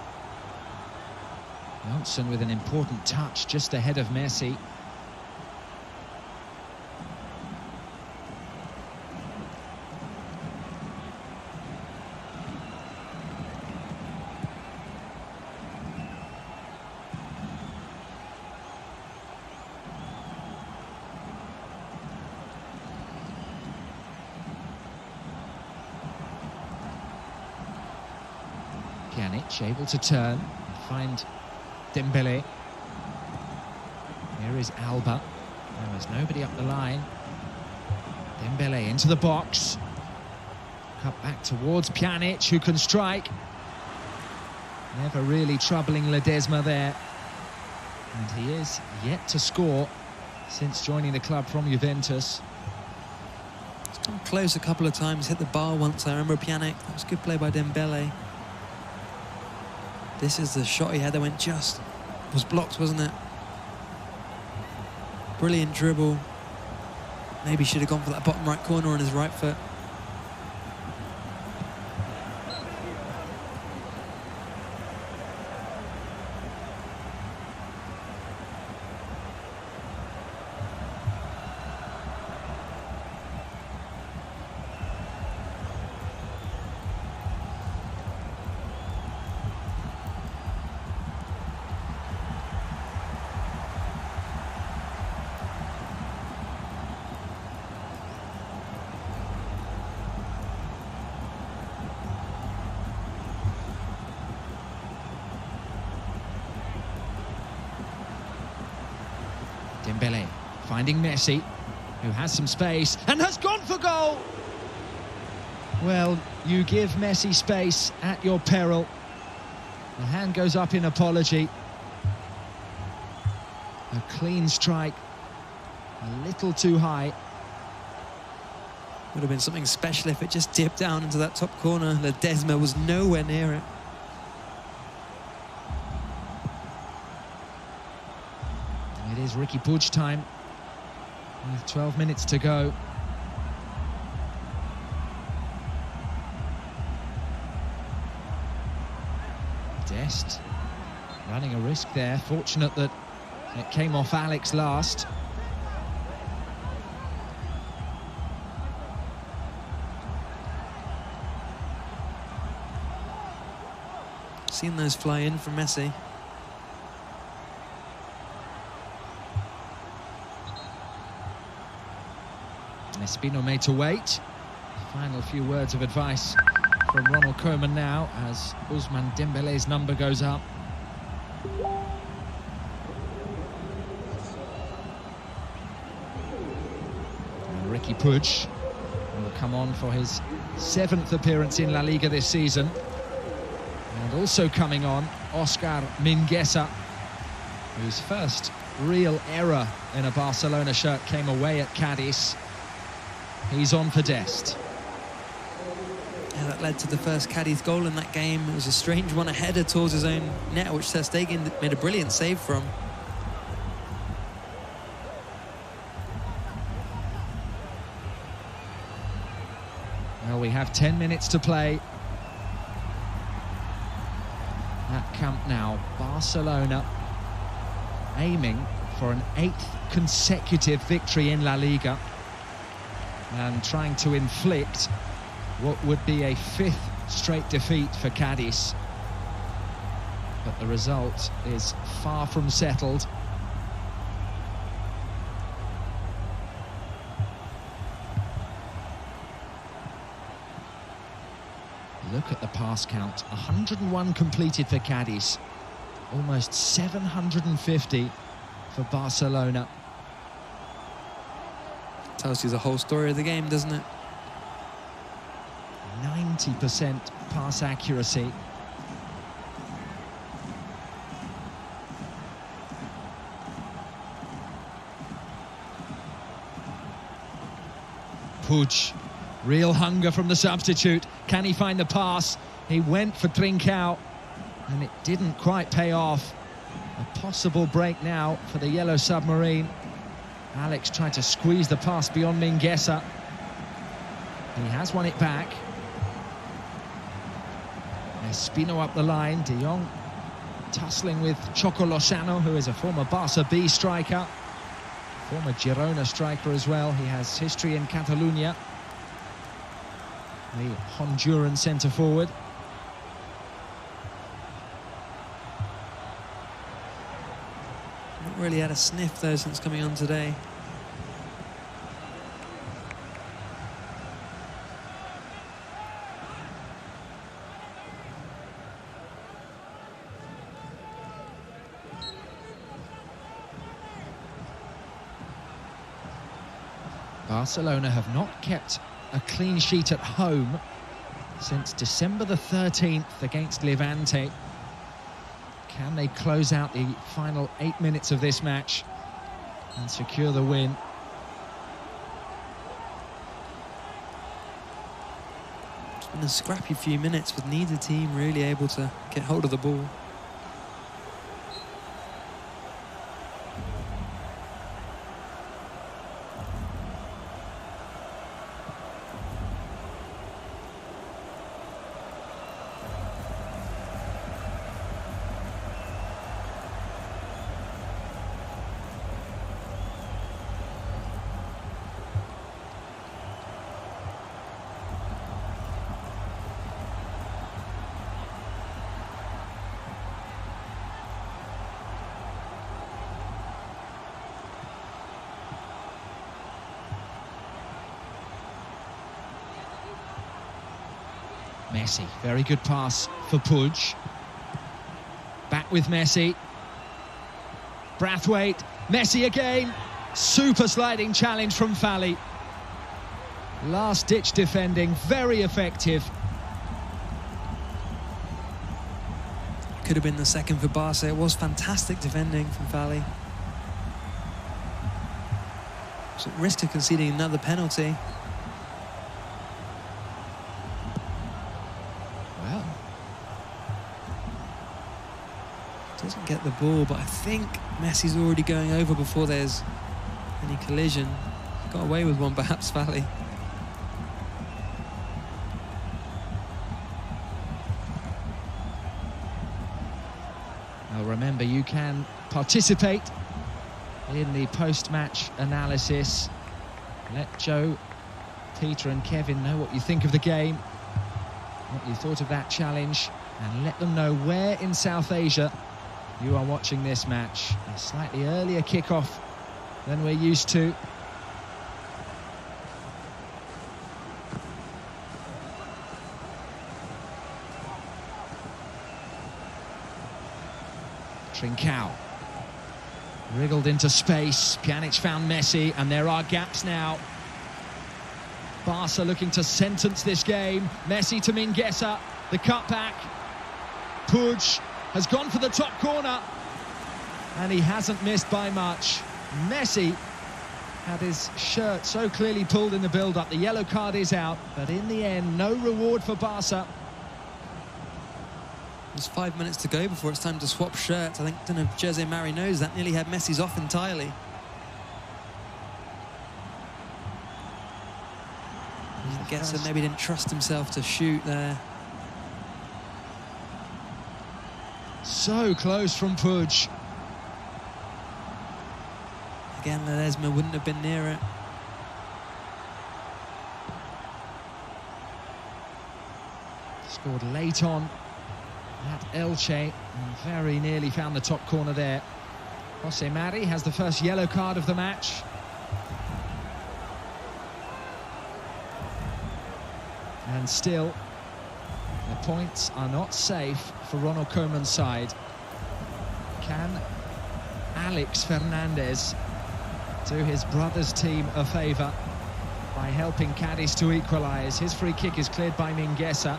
Jonsson with an important touch just ahead of Messi. Pjanic able to turn, find Dembele. Here is Alba. There is nobody up the line. Dembele into the box. Cut back towards Pjanic, who can strike. Never really troubling Ledesma there. And he is yet to score since joining the club from Juventus. It's come close a couple of times, hit the bar once, I remember Pjanic. That was good play by Dembele. This is the shot he had that went just. Was blocked, wasn't it? Brilliant dribble. Maybe should have gone for that bottom right corner on his right foot. Dembele finding Messi, who has some space and has gone for goal. Well, you give Messi space at your peril. The hand goes up in apology. A clean strike, a little too high. Would have been something special if it just dipped down into that top corner. Ledesma was nowhere near it. It is Ricky Puig time, with 12 minutes to go. Dest running a risk there. Fortunate that it came off Alex last. Seen those fly in from Messi. Espino made to wait. Final few words of advice from Ronald Koeman now as Ousmane Dembele's number goes up. And Ricky Puig will come on for his 7th appearance in La Liga this season. And also coming on, Oscar Mingueza, whose first real error in a Barcelona shirt came away at Cadiz. He's on for Dest. Yeah, that led to the first Cadiz goal in that game. It was a strange one, a header towards his own net, which Ter Stegen made a brilliant save from. Well, we have 10 minutes to play at Camp Nou. Barcelona aiming for an 8th consecutive victory in La Liga and trying to inflict what would be a 5th straight defeat for Cadiz. But the result is far from settled. Look at the pass count. 101 completed for Cadiz. Almost 750 for Barcelona. Tells you the whole story of the game, doesn't it? 90% pass accuracy. Puig, real hunger from the substitute. Can he find the pass? He went for Trincao, and it didn't quite pay off. A possible break now for the Yellow Submarine. Alex tried to squeeze the pass beyond Mingueza. He has won it back. Espino up the line. De Jong tussling with Choco Lozano, who is a former Barca B striker. Former Girona striker as well. He has history in Catalonia. The Honduran centre-forward. Not really had a sniff, though, since coming on today. Barcelona have not kept a clean sheet at home since December the 13th against Levante. Can they close out the final 8 minutes of this match and secure the win? It's been a scrappy few minutes with neither team really able to get hold of the ball. Messi, very good pass for Puig. Back with Messi. Brathwaite, Messi again. Super sliding challenge from Fally. Last-ditch defending, very effective. Could have been the second for Barca. It was fantastic defending from Fally. So at risk of conceding another penalty. Well, doesn't get the ball, but I think Messi's already going over before there's any collision. Got away with one, perhaps, Fally. Well, remember, you can participate in the post-match analysis. Let Joe, Peter and Kevin know what you think of the game, what you thought of that challenge, and let them know where in South Asia you are watching this match. A slightly earlier kickoff than we're used to. Trincao wriggled into space. Pjanic found Messi, and there are gaps now. Barca looking to sentence this game. Messi to Mingueza, the cutback. Puig has gone for the top corner, and he hasn't missed by much. Messi had his shirt so clearly pulled in the build-up. The yellow card is out, but in the end, no reward for Barca. There's 5 minutes to go before it's time to swap shirts. I don't know if Jose Mari knows that. Nearly had Messi's off entirely. I guess that maybe didn't trust himself to shoot there. So close from Puig. Again, Ledesma wouldn't have been near it. Scored late on at Elche, and very nearly found the top corner there. Jose Mari has the first yellow card of the match. And still, the points are not safe for Ronald Koeman's side. Can Alex Fernandez do his brother's team a favour by helping Cadiz to equalise? His free kick is cleared by Mingueza.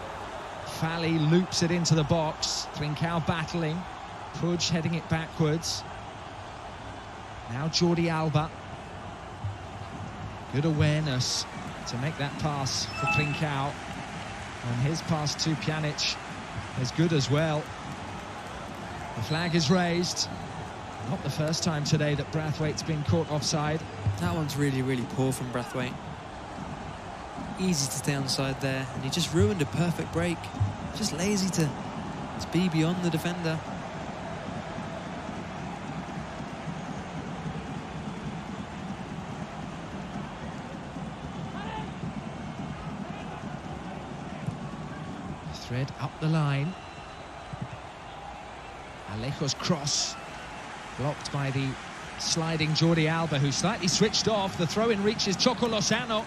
Fally loops it into the box. Trincao battling. Puig heading it backwards. Now Jordi Alba. Good awareness to make that pass for Trincao. And his pass to Pjanic is good as well. The flag is raised. Not the first time today that Braithwaite's been caught offside. That one's really, really poor from Braithwaite. Easy to stay onside there, and he just ruined a perfect break. Just lazy to be beyond the defender. Thread up the line. Alejo's cross blocked by the sliding Jordi Alba, who slightly switched off. The throw-in reaches Choco Lozano.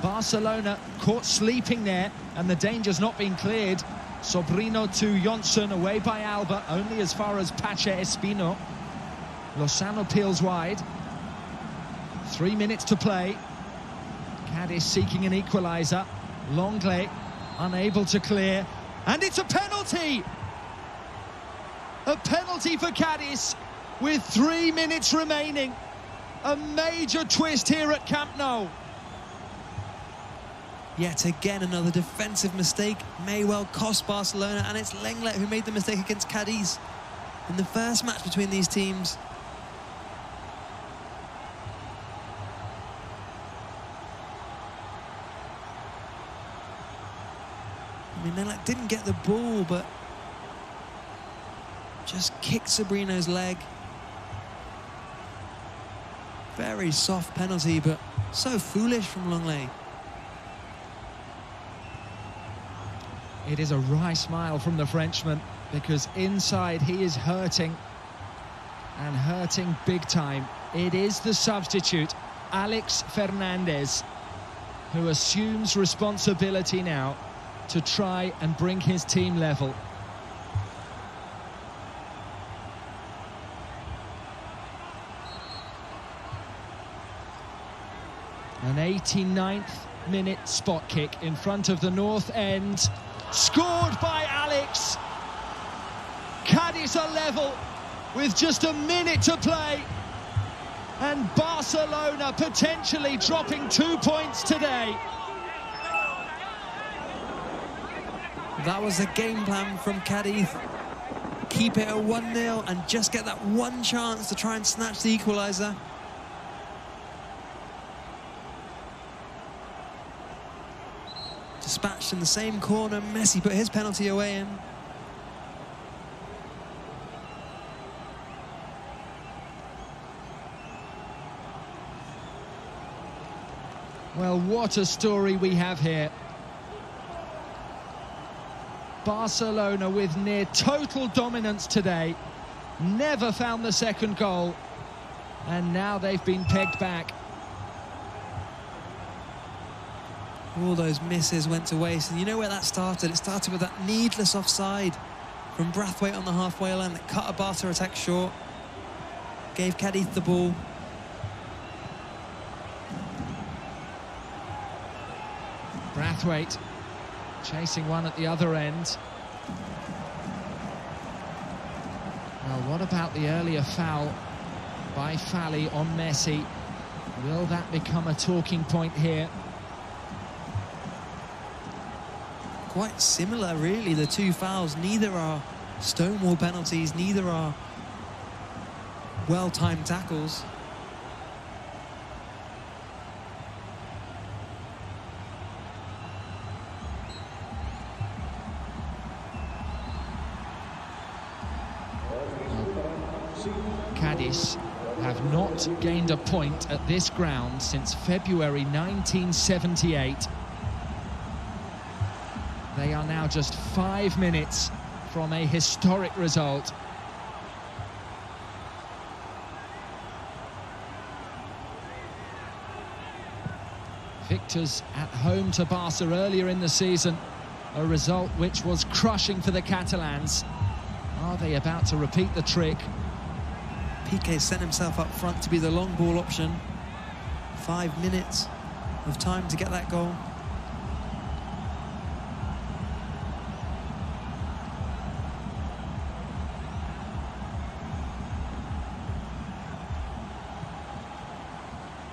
Barcelona caught sleeping there, and the danger's not been cleared. Sobrino to Johnson, away by Alba, only as far as Pache Espino. Lozano peels wide. 3 minutes to play. Cadiz seeking an equaliser. Longley unable to clear, and it's a penalty! A penalty for Cadiz with 3 minutes remaining. A major twist here at Camp Nou. Yet again, another defensive mistake may well cost Barcelona, and it's Lenglet who made the mistake against Cadiz in the first match between these teams. I mean, Lenglet didn't get the ball, but just kicked Sobrino's leg. Very soft penalty, but so foolish from Longley. It is a wry smile from the Frenchman, because inside he is hurting, and hurting big time. It is the substitute, Alex Fernandez, who assumes responsibility now to try and bring his team level. 89th minute spot kick in front of the north end. Scored by Alex. Cadiz are level with just a minute to play. And Barcelona potentially dropping 2 points today. That was the game plan from Cadiz. Keep it at 1-0 and just get that one chance to try and snatch the equaliser. Dispatched in the same corner, Messi put his penalty away in. Well, what a story we have here. Barcelona with near total dominance today, never found the second goal, and now they've been pegged back. All those misses went to waste, and you know where that started? It started with that needless offside from Braithwaite on the halfway line that cut a Barca attack short, gave Cadiz the ball. Braithwaite chasing one at the other end. Well, what about the earlier foul by Fally on Messi? Will that become a talking point here? Quite similar, really, the two fouls. Neither are stonewall penalties, neither are well-timed tackles. Cadiz have not gained a point at this ground since February 1978. They are now just 5 minutes from a historic result. Victors at home to Barca earlier in the season, a result which was crushing for the Catalans. Are they about to repeat the trick? Piqué sent himself up front to be the long ball option. 5 minutes of time to get that goal.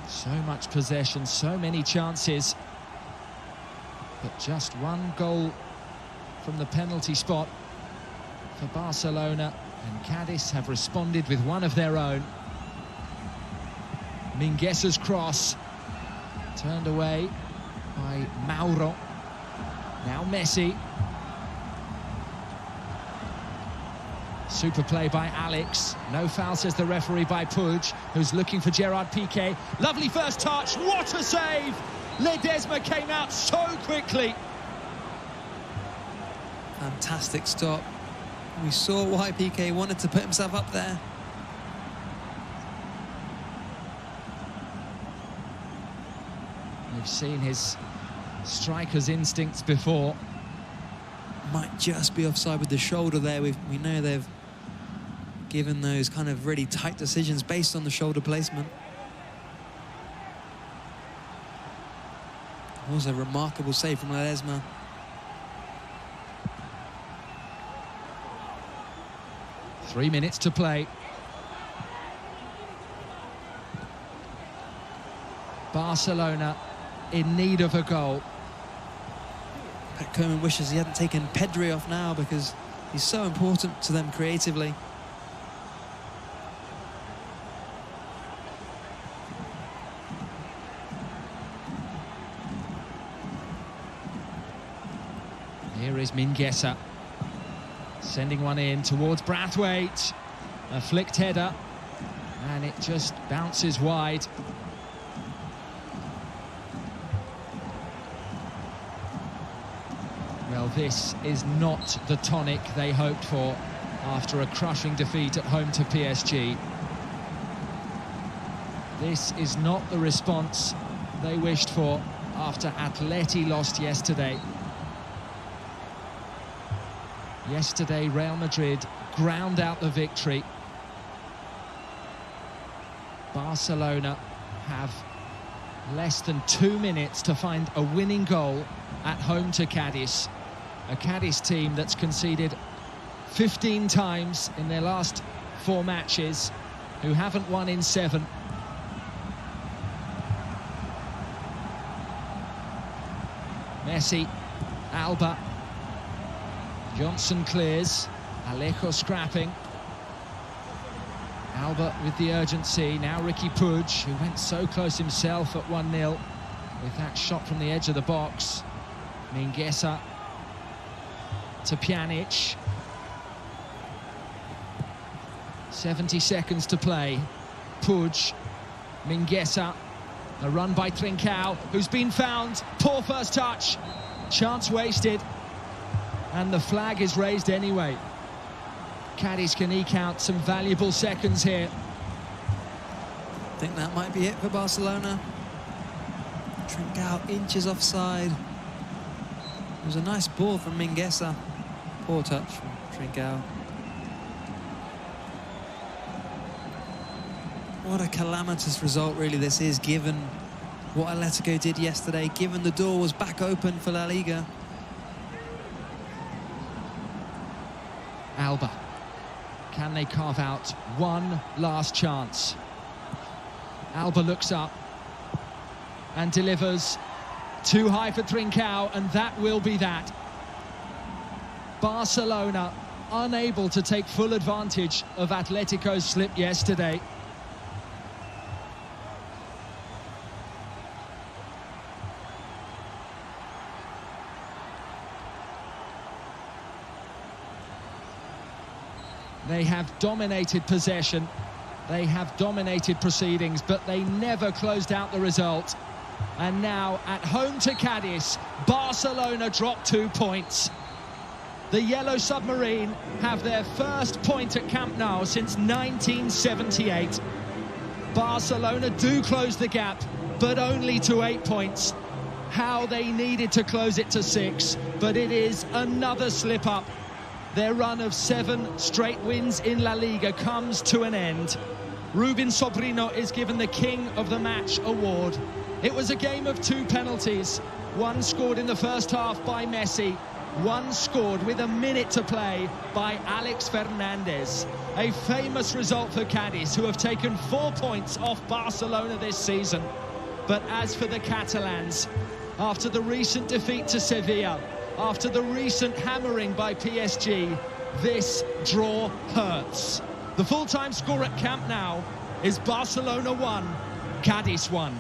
So much possession, so many chances, but just one goal from the penalty spot for Barcelona, and Cadiz have responded with one of their own. Minguesa's cross, turned away by Mauro. Now Messi. Super play by Alex. No foul, says the referee, by Puig, who's looking for Gerard Piqué. Lovely first touch. What a save! Ledesma came out so quickly. Fantastic stop. We saw why Piqué wanted to put himself up there. We've seen his striker's instincts before. Might just be offside with the shoulder there. We know they've given those kind of really tight decisions based on the shoulder placement. It was a remarkable save from Ledesma. Three minutes to play. Barcelona in need of a goal. Pat Koeman wishes he hadn't taken Pedri off now because he's so important to them creatively. Here is Minguesa, sending one in towards Braithwaite. A flicked header, and it just bounces wide. Well, this is not the tonic they hoped for after a crushing defeat at home to PSG. This is not the response they wished for after Atleti lost yesterday. Yesterday, Real Madrid ground out the victory. Barcelona have Less than 2 minutes to find a winning goal at home to Cadiz. A Cadiz team that's conceded 15 times in their last 4 matches, who haven't won in 7. Messi, Alba, Johnson clears, Alejo scrapping. Alba with the urgency, now Ricky Puig, who went so close himself at 1-0 with that shot from the edge of the box. Mingueza to Pjanic. 70 seconds to play. Puig, Mingueza, a run by Trincao, who's been found. Poor first touch, chance wasted, and the flag is raised anyway. Cadiz can eke out some valuable seconds here. I think that might be it for Barcelona. Trincao inches offside. It was a nice ball from Mingueza. Poor touch from Trincao. What a calamitous result really this is, given what Atletico did yesterday, given the door was back open for La Liga. Alba. Can they carve out one last chance? Alba looks up and delivers. Too high for Trincao, and that will be that. Barcelona unable to take full advantage of Atletico's slip yesterday. They have dominated possession, they have dominated proceedings, but they never closed out the result. And now, at home to Cadiz, Barcelona drop 2 points. The Yellow Submarine have their first point at Camp Nou since 1978. Barcelona do close the gap, but only to 8 points. How they needed to close it to 6, but it is another slip-up. Their run of 7 straight wins in La Liga comes to an end. Rubin Sobrino is given the King of the Match award. It was a game of 2 penalties. One scored in the first half by Messi. One scored with a minute to play by Alex Fernandez. A famous result for Cadiz, who have taken 4 points off Barcelona this season. But as for the Catalans, after the recent defeat to Sevilla, after the recent hammering by PSG, this draw hurts. The full-time score at Camp Nou is Barcelona 1, Cadiz 1.